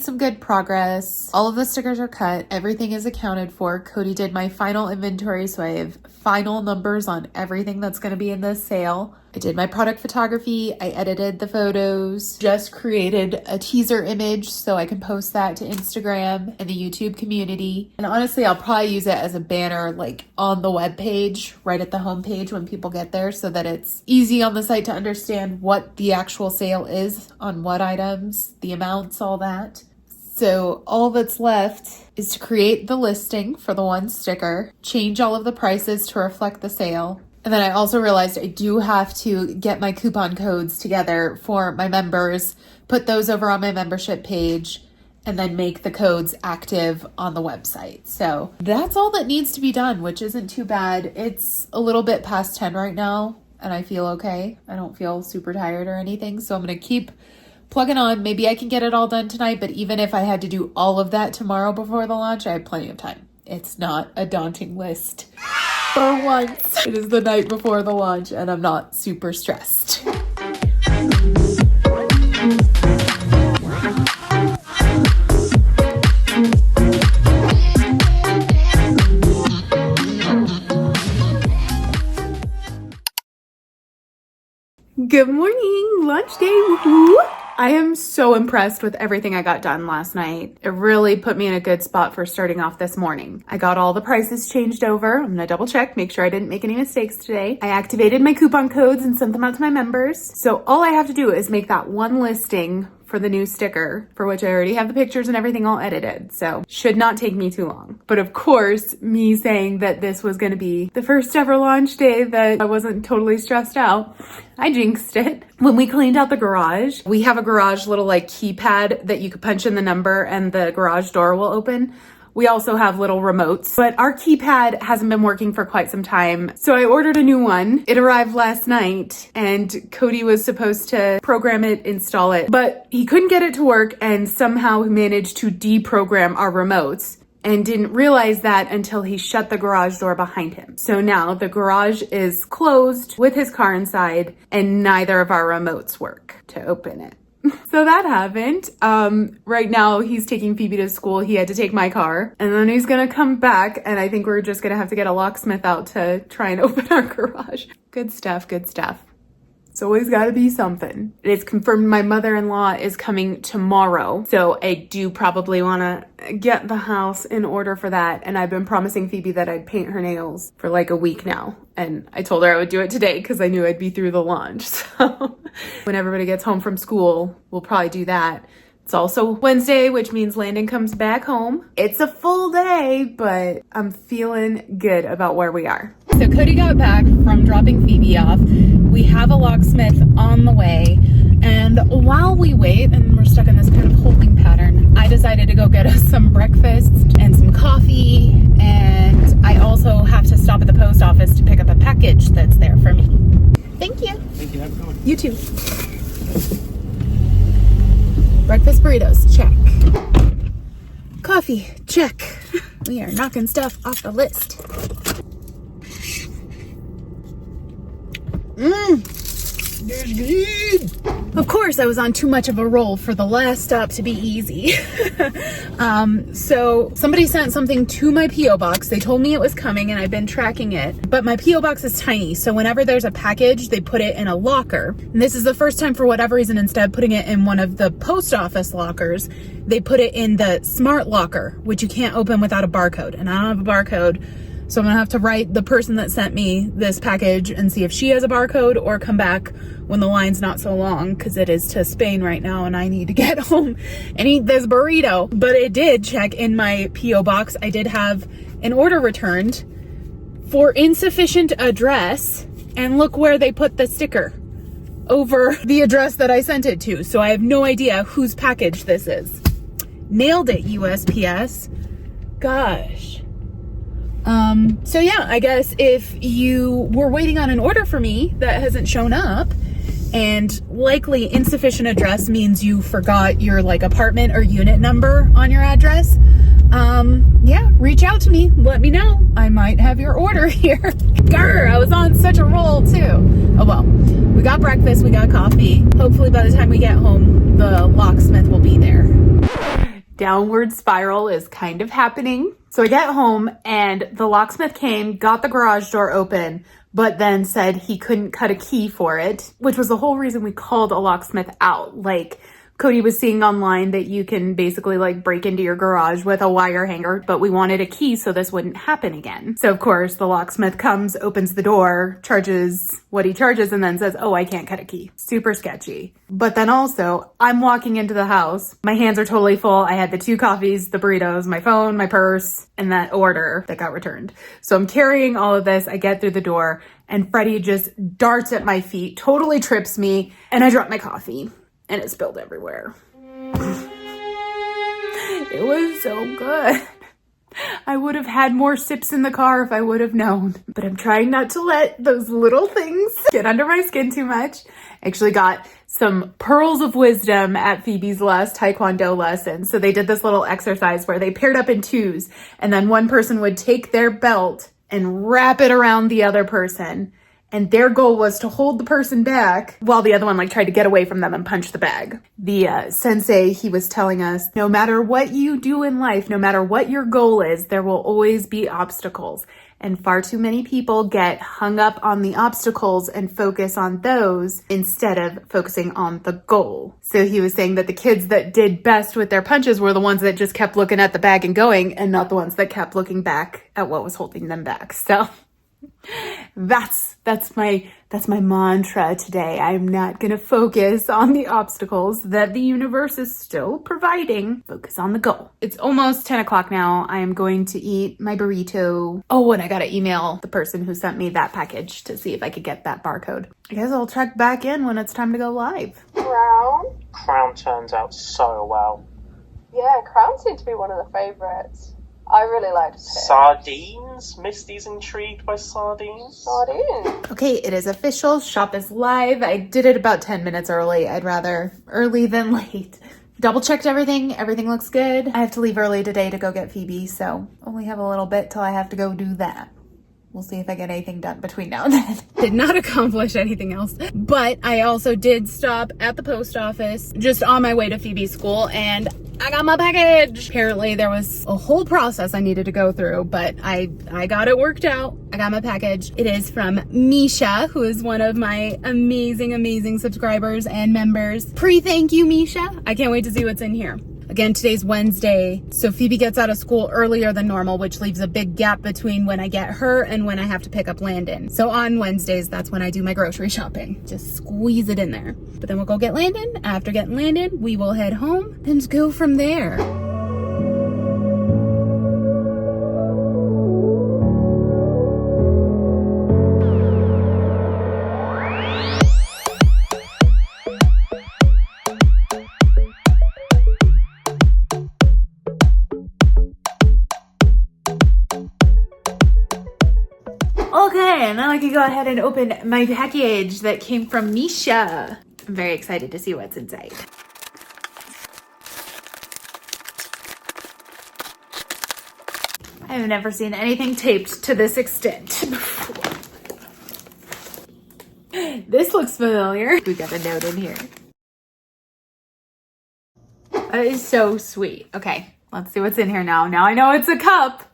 some good progress. All of the stickers are cut. Everything is accounted for. Cody did my final inventory, so I have final numbers on everything that's going to be in this sale. I did my product photography. I edited the photos, just created a teaser image so I can post that to Instagram and the YouTube community. And honestly, I'll probably use it as a banner like on the web page, right at the homepage when people get there, so that it's easy on the site to understand what the actual sale is on what items, the amounts, all that. So all that's left is to create the listing for the one sticker, change all of the prices to reflect the sale. And then I also realized I do have to get my coupon codes together for my members, put those over on my membership page, and then make the codes active on the website. So that's all that needs to be done, which isn't too bad. It's a little bit past 10 right now, and I feel okay. I don't feel super tired or anything, so I'm going to keep plugging on. Maybe I can get it all done tonight, but even if I had to do all of that tomorrow before the launch, I have plenty of time. It's not a daunting list. For once, it is the night before the launch, and I'm not super stressed. Good morning, launch day, woohoo! I am so impressed with everything I got done last night. It really put me in a good spot for starting off this morning. I got all the prices changed over. I'm gonna double check, make sure I didn't make any mistakes today. I activated my coupon codes and sent them out to my members. So all I have to do is make that one listing for the new sticker, for which I already have the pictures and everything all edited. So should not take me too long. But of course, me saying that this was gonna be the first ever launch day that I wasn't totally stressed out, I jinxed it. When we cleaned out the garage, we have a garage little like keypad that you could punch in the number and the garage door will open. We also have little remotes, but our keypad hasn't been working for quite some time. So I ordered a new one. It arrived last night and Cody was supposed to program it, install it, but he couldn't get it to work and somehow managed to deprogram our remotes and didn't realize that until he shut the garage door behind him. So now the garage is closed with his car inside and neither of our remotes work to open it. So that happened. Right now he's taking Phoebe to school. He had to take my car and then he's gonna come back and I think we're just gonna have to get a locksmith out to try and open our garage. Good stuff, good stuff. It's always gotta be something. It is confirmed my mother-in-law is coming tomorrow. So I do probably wanna get the house in order for that. And I've been promising Phoebe that I'd paint her nails for like a week now. And I told her I would do it today because I knew I'd be through the launch. So when everybody gets home from school, we'll probably do that. It's also Wednesday, which means Landon comes back home. It's a full day, but I'm feeling good about where we are. So Cody got back from dropping Phoebe off. We have a locksmith on the way. And while we wait, and we're stuck in this kind of holding pattern, I decided to go get us some breakfast and some coffee. And I also have to stop at the post office to pick up a package that's there for me. Thank you. Thank you. Have a good one. You too. Breakfast burritos, check. Coffee, check. We are knocking stuff off the list. That's good. Of course, I was on too much of a roll for the last stop to be easy. So somebody sent something to my P.O. box. They told me it was coming and I've been tracking it, but my P.O. box is tiny. So whenever there's a package, they put it in a locker. And this is the first time for whatever reason, instead of putting it in one of the post office lockers, they put it in the smart locker, which you can't open without a barcode. And I don't have a barcode. So I'm gonna have to write the person that sent me this package and see if she has a barcode or come back when the line's not so long, because it is to Spain right now and I need to get home and eat this burrito. But it did check in my P.O. box. I did have an order returned for insufficient address, and look where they put the sticker over the address that I sent it to. So I have no idea whose package this is. Nailed it, USPS. Gosh. So yeah, I guess if you were waiting on an order for me that hasn't shown up, and likely insufficient address means you forgot your like apartment or unit number on your address, yeah, reach out to me, let me know. I might have your order here. Grr, I was on such a roll too. Oh well, we got breakfast, we got coffee. Hopefully by the time we get home, the locksmith will be there. downward spiral is kind of happening. So I get home and the locksmith came, got the garage door open, but then said he couldn't cut a key for it, which was the whole reason we called a locksmith out. Like, Cody was seeing online that you can basically like break into your garage with a wire hanger, but we wanted a key so this wouldn't happen again. So of course the locksmith comes, opens the door, charges what he charges, and then says, oh, I can't cut a key. Super sketchy. But then also I'm walking into the house. My hands are totally full. I had the 2 coffees, the burritos, my phone, my purse, and that order that got returned. So I'm carrying all of this. I get through the door and Freddie just darts at my feet, totally trips me, and I drop my coffee. And it spilled everywhere. It was so good. I would have had more sips in the car if I would have known. But I'm trying not to let those little things get under my skin too much. I actually got some pearls of wisdom at Phoebe's last Taekwondo lesson. So they did this little exercise where they paired up in 2s. And then one person would take their belt and wrap it around the other person. And their goal was to hold the person back while the other one like tried to get away from them and punch the bag. The sensei, he was telling us, no matter what you do in life, no matter what your goal is, there will always be obstacles. And far too many people get hung up on the obstacles and focus on those instead of focusing on the goal. So he was saying that the kids that did best with their punches were the ones that just kept looking at the bag and going, and not the ones that kept looking back at what was holding them back. So that's my mantra today. I'm not going to focus on the obstacles that the universe is still providing. Focus on the goal. It's almost 10 o'clock now. I am going to eat my burrito. Oh, and I got to email the person who sent me that package to see if I could get that barcode. I guess I'll check back in when it's time to go live. Crown turns out so well. Yeah, Crown seemed to be one of the favourites. I really liked it. Sardines? Misty's intrigued by sardines? Sardines. Okay, it is official. Shop is live. I did it about 10 minutes early. I'd rather early than late. Double checked everything. Everything looks good. I have to leave early today to go get Phoebe, so only have a little bit till I have to go do that. We'll see if I get anything done between now and then. Did not accomplish anything else, but I also did stop at the post office just on my way to Phoebe's school, and I got my package. Apparently there was a whole process I needed to go through, but I got it worked out. I got my package. It is from Misha, who is one of my amazing subscribers and members. Thank you, Misha. I can't wait to see what's in here. Again, today's Wednesday, so Phoebe gets out of school earlier than normal, which leaves a big gap between when I get her and when I have to pick up Landon. So on Wednesdays, that's when I do my grocery shopping. Just squeeze it in there. But then we'll go get Landon. After getting Landon, we will head home and go from there. Okay, now I can go ahead and open my package that came from Misha. I'm very excited to see what's inside. I have never seen anything taped to this extent before. This looks familiar. We got a note in here. That is so sweet. Okay, let's see what's in here now. Now I know it's a cup.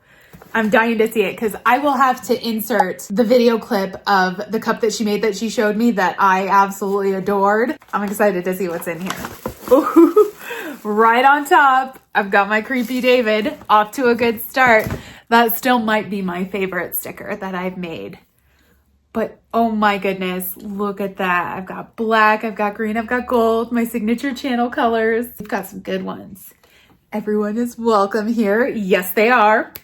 I'm dying to see it because I will have to insert the video clip of the cup that she made that she showed me that I absolutely adored. I'm excited to see what's in here. Ooh, right on top, I've got my Creepy David. Off to a good start. That still might be my favorite sticker that I've made. But oh my goodness, look at that. I've got black, I've got green, I've got gold, my signature channel colors. We've got some good ones. Everyone is welcome here. Yes, they are.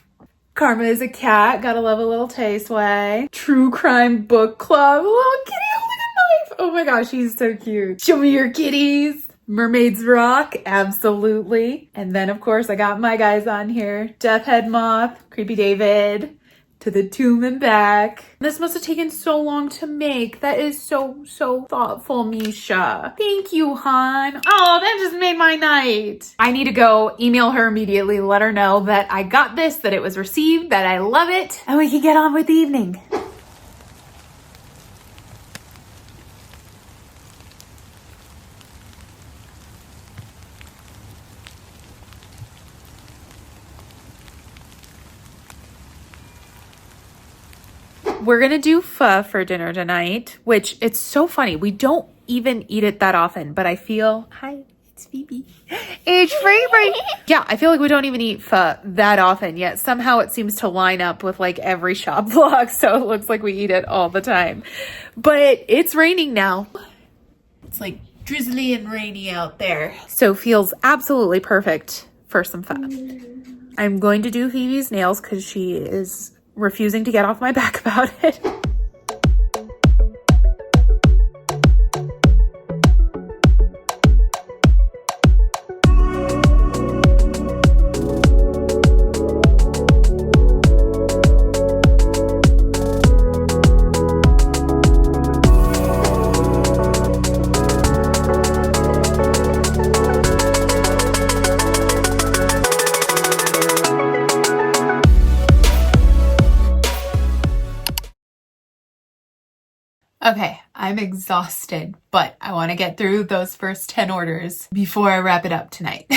Karma is a cat. Gotta love a little Tasteway. True Crime Book Club. A little kitty holding a knife. Oh my gosh, he's so cute. Show me your kitties. Mermaids Rock. Absolutely. And then, of course, I got my guys on here. Death Head Moth. Creepy David. To the Tomb and back. This must have taken so long to make. That is so thoughtful, Misha. Thank you, hon. Oh, that just made my night. I need to go email her immediately, let her know that I got this, that it was received, that I love it, and we can get on with the evening. We're gonna do pho for dinner tonight, which it's so funny. We don't even eat it that often, but I feel, hi, it's Phoebe. It's Phoebe. Yeah, I feel like we don't even eat pho that often, yet somehow it seems to line up with like every shop vlog, so it looks like we eat it all the time. But it's raining now. It's like drizzly and rainy out there, so feels absolutely perfect for some pho. I'm going to do Phoebe's nails because she is refusing to get off my back about it. Okay, I'm exhausted, but I want to get through those first 10 orders before I wrap it up tonight.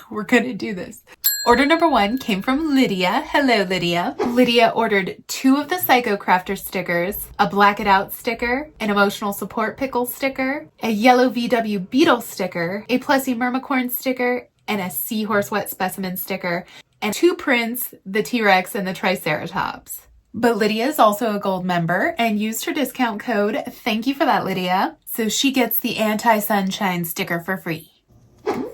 We're gonna do this. Order number 1 came from Lydia. Hello, Lydia. Lydia ordered 2 of the Psycho Crafter stickers, a Black It Out sticker, an Emotional Support Pickle sticker, a Yellow VW Beetle sticker, a Plessy Mermicorn sticker, and a Seahorse Wet Specimen sticker, and 2 prints, the T-Rex and the Triceratops. But Lydia is also a gold member and used her discount code. Thank you for that, Lydia. So she gets the Anti-Sunshine sticker for free.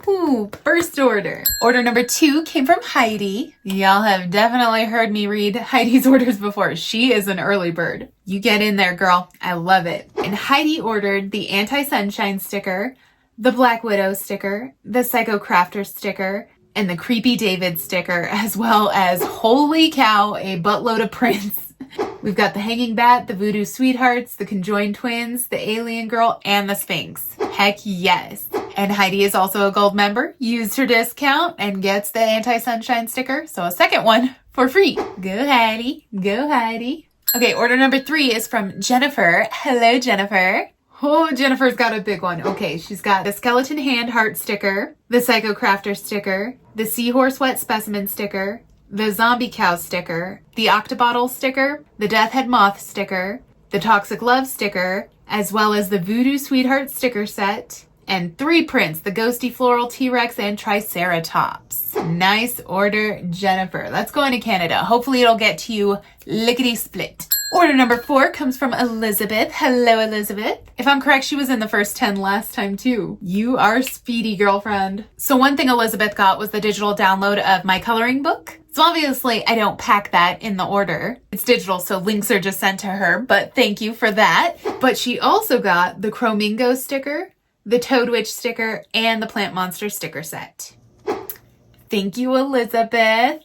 Ooh, first order. Order number 2 came from Heidi. Y'all have definitely heard me read Heidi's orders before. She is an early bird. You get in there, girl. I love it. And Heidi ordered the Anti-Sunshine sticker, the Black Widow sticker, the Psycho Crafter sticker, and the Creepy David sticker, as well as, holy cow, a buttload of prints. We've got the Hanging Bat, the Voodoo Sweethearts, the Conjoined Twins, the Alien Girl, and the Sphinx. Heck yes. And Heidi is also a gold member, used her discount, and gets the Anti-Sunshine sticker, so a second one for free. Go Heidi. Go Heidi. Okay, order number 3 is from Jennifer. Hello, Jennifer. Oh, Jennifer's got a big one. Okay, she's got the Skeleton Hand Heart sticker, the Psycho Crafter sticker, the Seahorse Wet Specimen sticker, the Zombie Cow sticker, the Octobottle sticker, the Death Head Moth sticker, the Toxic Love sticker, as well as the Voodoo Sweetheart sticker set, and 3 prints, the Ghosty Floral T-Rex and Triceratops. Nice order, Jennifer. That's going to Canada. Hopefully it'll get to you lickety-split. Order number 4 comes from Elizabeth. Hello, Elizabeth. If I'm correct, she was in the first 10 last time too. You are speedy, girlfriend. So one thing Elizabeth got was the digital download of my coloring book. So obviously I don't pack that in the order. It's digital, so links are just sent to her, but thank you for that. But she also got the Chromingo sticker, the Toad Witch sticker, and the Plant Monster sticker set. Thank you, Elizabeth.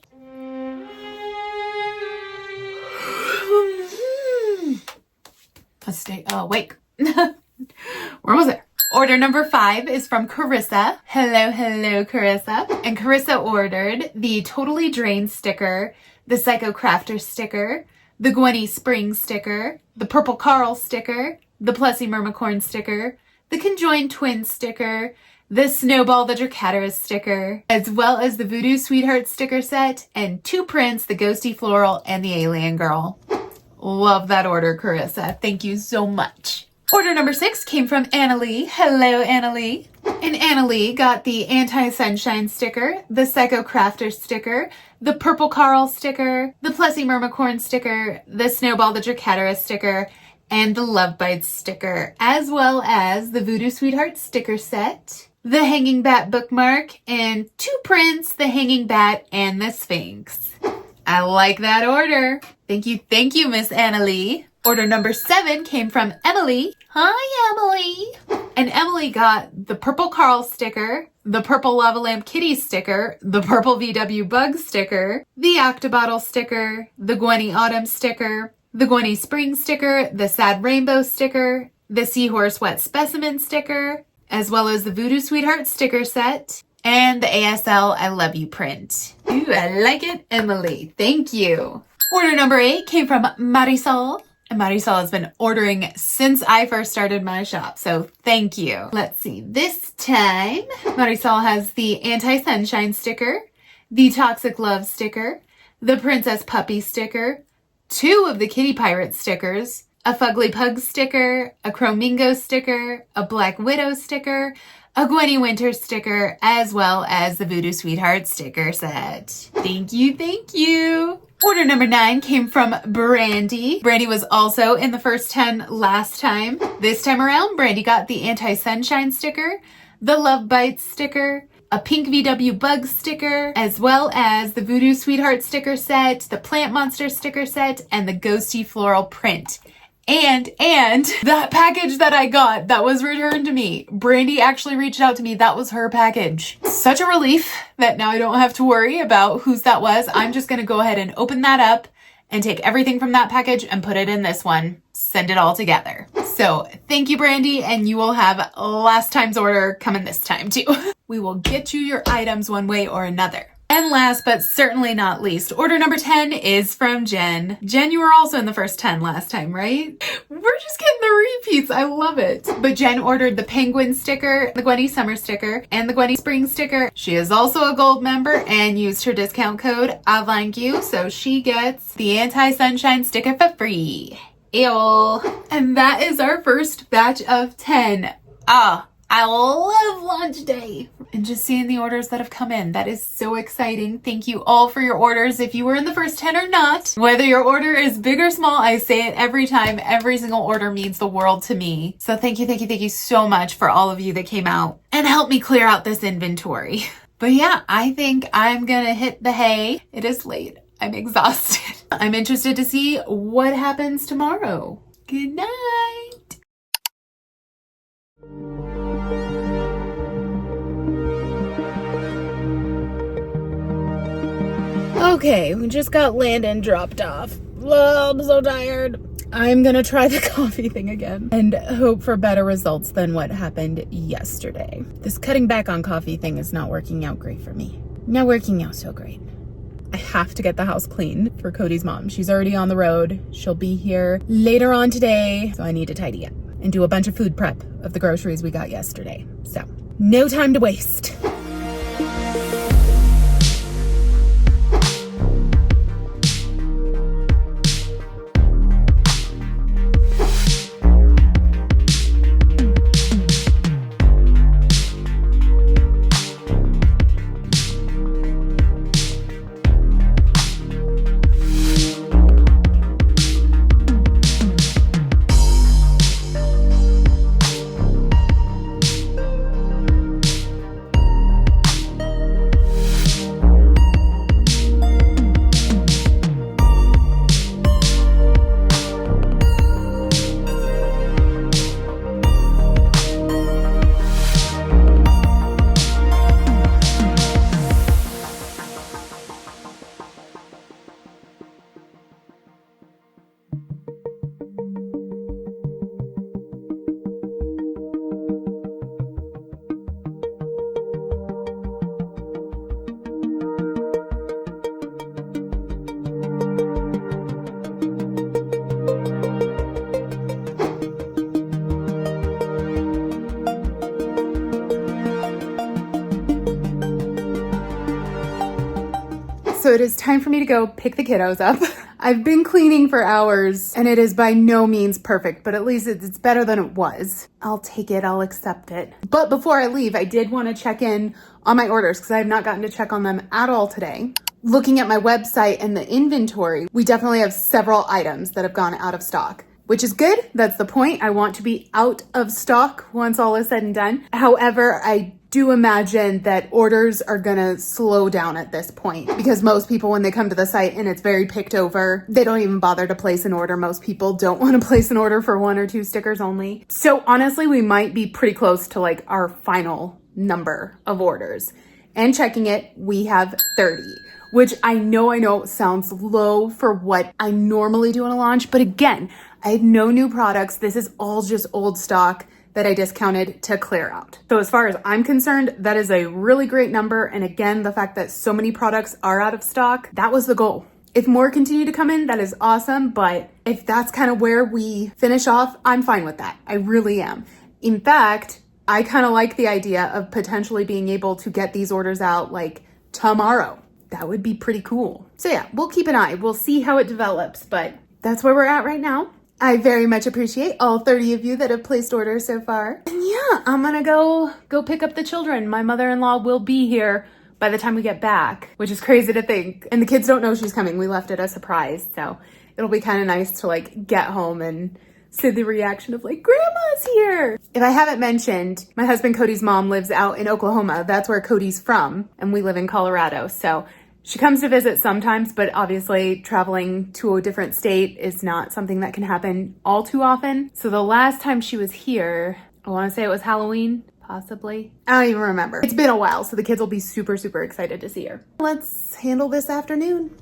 Let's stay awake. Where was it? Order number 5 is from Carissa. Hello, hello, Carissa. And Carissa ordered the Totally Drained sticker, the Psycho Crafter sticker, the Gwenny Spring sticker, the Purple Carl sticker, the Plessy Mermicorn sticker, the Conjoined Twins sticker, the Snowball the Dracaterus sticker, as well as the Voodoo Sweetheart sticker set, and 2 prints, the Ghosty Floral and the Alien Girl. Love that order, Carissa. Thank you so much. Order number 6 came from Annalie. Hello, Annalie. And Annalie got the Anti-Sunshine sticker, the Psycho Crafter sticker, the Purple Carl sticker, the Plessy Mermicorn sticker, the Snowball the Dracaterus sticker, and the Love Bites sticker, as well as the Voodoo Sweetheart sticker set, the Hanging Bat bookmark, and 2 prints, the Hanging Bat and the Sphinx. I like that order. Thank you, Miss Annalie. Order number 7 came from Emily. Hi, Emily. And Emily got the Purple Carl sticker, the Purple Lava Lamp Kitty sticker, the Purple VW Bug sticker, the Octobottle sticker, the Gwenny Autumn sticker, the Gwenny Spring sticker, the Sad Rainbow sticker, the Seahorse Wet Specimen sticker, as well as the Voodoo Sweetheart sticker set, and the ASL I Love You print. Ooh, I like it, Emily. Thank you. Order number 8 came from Marisol. And Marisol has been ordering since I first started my shop, so thank you. Let's see, this time Marisol has the Anti-Sunshine sticker, the Toxic Love sticker, the Princess Puppy sticker, 2 of the Kitty Pirate stickers, a Fugly Pug sticker, a Chromingo sticker, a Black Widow sticker, a Gwenny Winter sticker, as well as the Voodoo Sweetheart sticker set. Thank you, thank you. Order number 9 came from Brandy. Brandy was also in the first 10 last time. This time around, Brandy got the Anti-Sunshine sticker, the Love Bites sticker, a Pink VW Bug sticker, as well as the Voodoo Sweetheart sticker set, the Plant Monster sticker set, and the Ghosty Floral print. And that package that I got that was returned to me, Brandy actually reached out to me. That was her package. Such a relief that now I don't have to worry about whose that was. I'm just going to go ahead and open that up and take everything from that package and put it in this one. Send it all together. So thank you, Brandy, and you will have last time's order coming this time too. We will get you your items one way or another. And last but certainly not least, order number 10 is from Jen. Jen, you were also in the first 10 last time, right? We're just getting the repeats. I love it. But Jen ordered the Penguin sticker, the Gwenny Summer sticker, and the Gwenny Spring sticker. She is also a gold member and used her discount code AVANCU, so she gets the Anti-Sunshine sticker for free. Ew. And that is our first batch of 10. I love launch day and just seeing the orders that have come in. That is so exciting. Thank you all for your orders. If you were in the first 10 or not, whether your order is big or small, I say it every time. Every single order means the world to me. So thank you so much for all of you that came out and helped me clear out this inventory. But yeah, I think I'm gonna hit the hay. It is late. I'm exhausted. I'm interested to see what happens tomorrow. Good night. Okay, we just got Landon dropped off. I'm so tired. I'm gonna try the coffee thing again and hope for better results than what happened yesterday. This cutting back on coffee thing is not working out great for me. Not working out so great. I have to get the house clean for Cody's mom. She's already on the road. She'll be here later on today, so I need to tidy up and do a bunch of food prep of the groceries we got yesterday. So, no time to waste. So it is time for me to go pick the kiddos up. I've been cleaning for hours and it is by no means perfect, but at least it's better than it was. I'll take it, I'll accept it. But before I leave, I did want to check in on my orders because I have not gotten to check on them at all today. Looking at my website and the inventory, we definitely have several items that have gone out of stock, which is good. That's the point. I want to be out of stock once all is said and done. However, I do imagine that orders are gonna slow down at this point because most people, when they come to the site and it's very picked over, they don't even bother to place an order. Most people don't want to place an order for 1 or 2 stickers only. So honestly, we might be pretty close to like our final number of orders. And checking it, we have 30, which I know sounds low for what I normally do on a launch. But again, I have no new products. This is all just old stock that I discounted to clear out. So as far as I'm concerned, that is a really great number. And again, the fact that so many products are out of stock, that was the goal. If more continue to come in, that is awesome. But if that's kind of where we finish off, I'm fine with that. I really am. In fact, I kind of like the idea of potentially being able to get these orders out like tomorrow. That would be pretty cool. So yeah, we'll keep an eye. We'll see how it develops, but that's where we're at right now. I very much appreciate all 30 of you that have placed orders so far. And yeah, I'm gonna go pick up the children. My mother-in-law will be here by the time we get back, which is crazy to think. And the kids don't know she's coming. We left it a surprise. So it'll be kind of nice to like get home and see the reaction of like, grandma's here. If I haven't mentioned, my husband Cody's mom lives out in Oklahoma. That's where Cody's from. And we live in Colorado. So she comes to visit sometimes, but obviously traveling to a different state is not something that can happen all too often. So the last time she was here, I want to say it was Halloween, possibly. I don't even remember. It's been a while, so the kids will be super, super excited to see her. Let's handle this afternoon.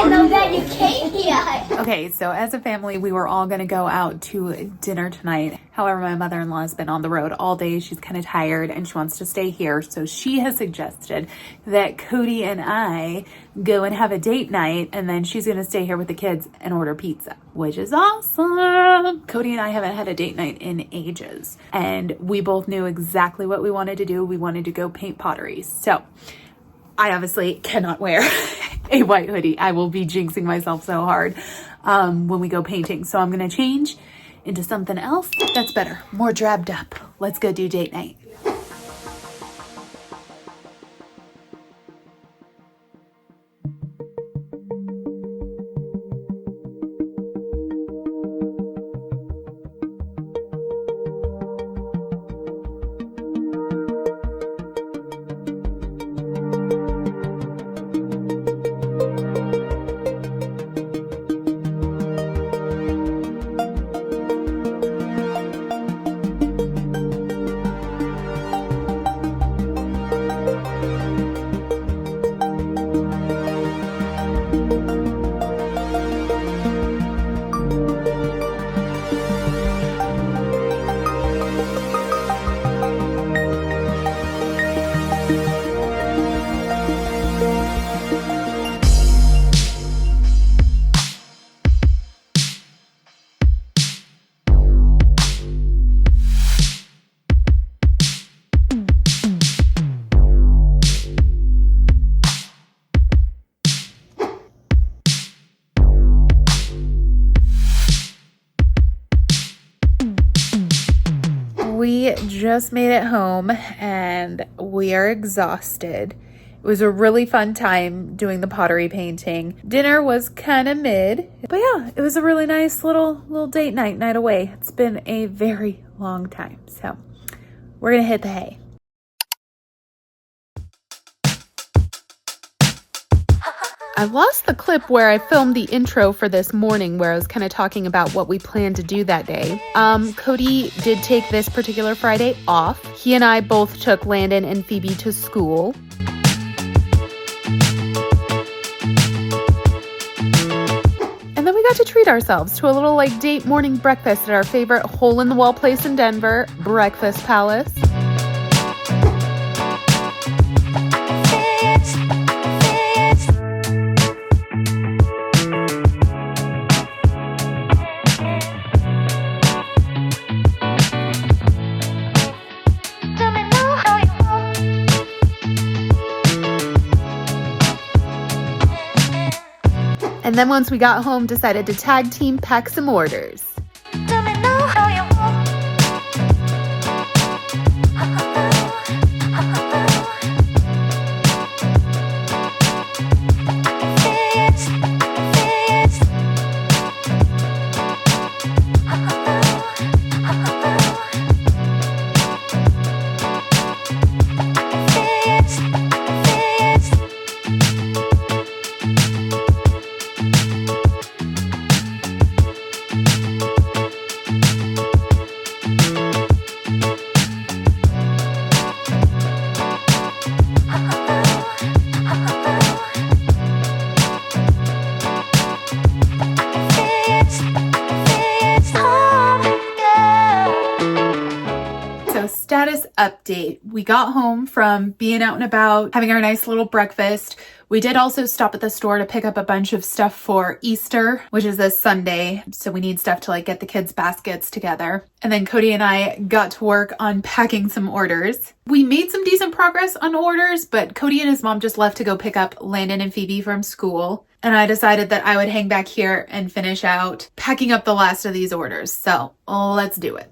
didn't know that you came here. Okay, so as a family, we were all gonna go out to dinner tonight. However, my mother-in-law has been on the road all day. She's kind of tired and she wants to stay here. So she has suggested that Cody and I go and have a date night, and then she's gonna stay here with the kids and order pizza, which is awesome. Cody and I haven't had a date night in ages, and we both knew exactly what we wanted to do. We wanted to go paint pottery. So I obviously cannot wear a white hoodie. I will be jinxing myself so hard when we go painting. So I'm gonna change into something else that's better, more drabbed up. Let's go do date night. We just made it home and we are exhausted. It was a really fun time doing the pottery painting. Dinner was kind of mid, but yeah, it was a really nice little date night away. It's been a very long time, so we're gonna hit the hay. I lost the clip where I filmed the intro for this morning where I was kind of talking about what we planned to do that day. Cody did take this particular Friday off. He and I both took Landon and Phoebe to school. And then we got to treat ourselves to a little like date morning breakfast at our favorite hole-in-the-wall place in Denver, Breakfast Palace. And then once we got home, decided to tag team pack some orders. update. We got home from being out and about, having our nice little breakfast. We did also stop at the store to pick up a bunch of stuff for Easter, which is this Sunday. So we need stuff to like get the kids' baskets together. And then Cody and I got to work on packing some orders. We made some decent progress on orders, but Cody and his mom just left to go pick up Landon and Phoebe from school. And I decided that I would hang back here and finish out packing up the last of these orders. So let's do it.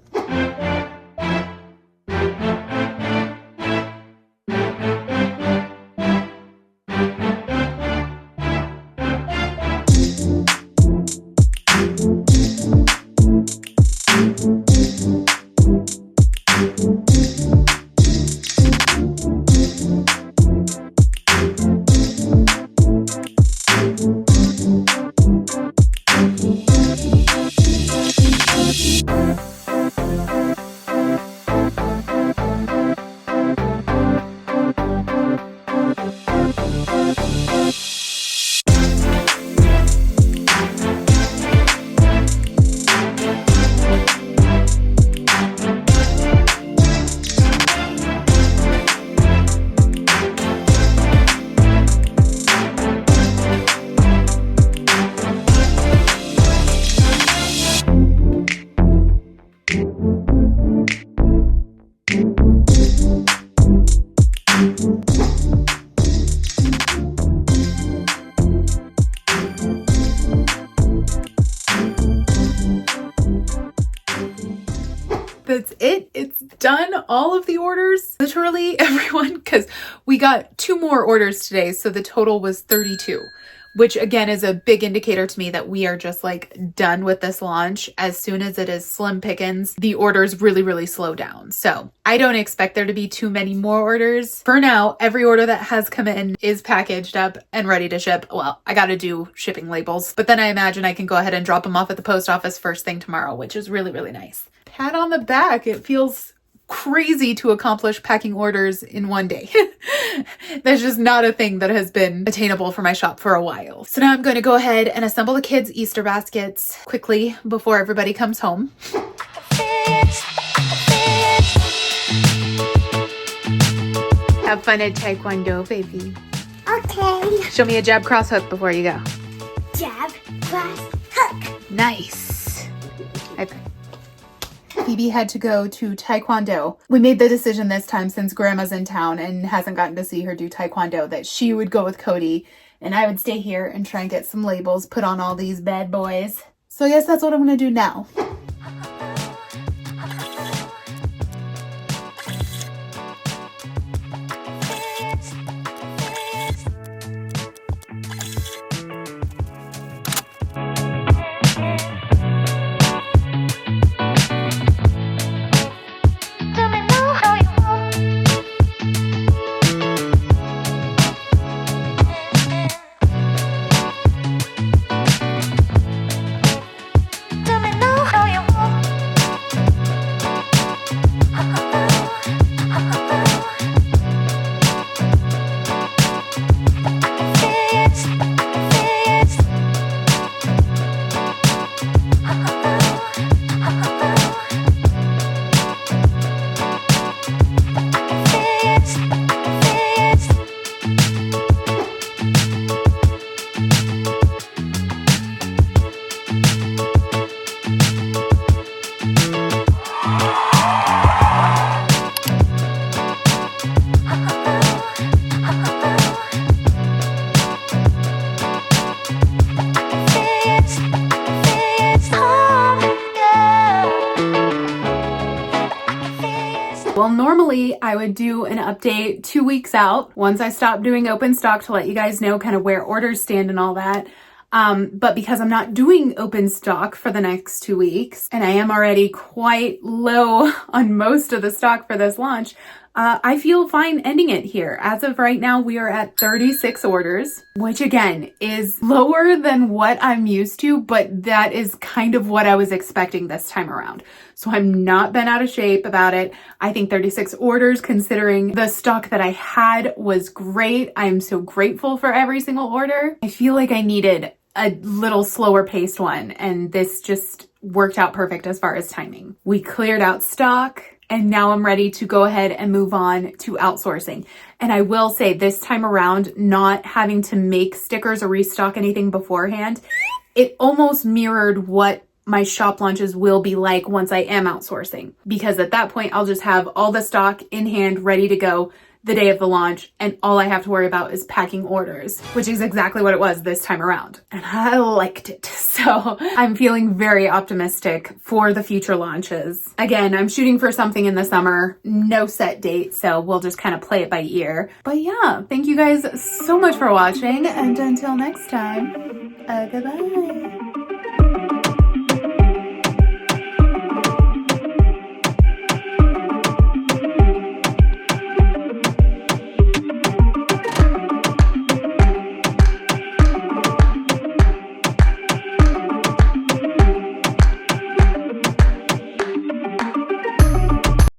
That's it. It's done. All of the orders, literally everyone, because we got 2 more orders today. So the total was 32, which again is a big indicator to me that we are just like done with this launch. As soon as it is slim pickings, the orders really slow down. So I don't expect there to be too many more orders. For now, every order that has come in is packaged up and ready to ship. Well, I got to do shipping labels, but then I imagine I can go ahead and drop them off at the post office first thing tomorrow, which is really nice. Pat on the back. It feels crazy to accomplish packing orders in one day. That's just not a thing that has been attainable for my shop for a while. So now I'm going to go ahead and assemble the kids' Easter baskets quickly before everybody comes home. Have fun at Taekwondo, baby. Okay. Show me a jab, cross, hook before you go. Jab, cross, hook. Nice. High five. Phoebe had to go to Taekwondo. We made the decision this time, since Grandma's in town and hasn't gotten to see her do Taekwondo, that she would go with Cody and I would stay here and try and get some labels put on all these bad boys. So I guess that's what I'm going to do now. Well, normally I would do an update 2 weeks out once I stop doing open stock to let you guys know kind of where orders stand and all that. But because I'm not doing open stock for the next 2 weeks and I am already quite low on most of the stock for this launch, I feel fine ending it here. As of right now, we are at 36 orders, which again is lower than what I'm used to, but that is kind of what I was expecting this time around. So I'm not bent out of shape about it. I think 36 orders, considering the stock that I had, was great. I'm so grateful for every single order. I feel like I needed a little slower paced one, and this just worked out perfect as far as timing. We cleared out stock. and now I'm ready to go ahead and move on to outsourcing. And I will say this time around, not having to make stickers or restock anything beforehand, it almost mirrored what my shop launches will be like once I am outsourcing. Because at that point, I'll just have all the stock in hand ready to go the day of the launch, and all I have to worry about is packing orders, which is exactly what it was this time around. And I liked it. So I'm feeling very optimistic for the future launches. Again, I'm shooting for something in the summer, no set date, so we'll just kind of play it by ear. But yeah, thank you guys so much for watching, and until next time, goodbye.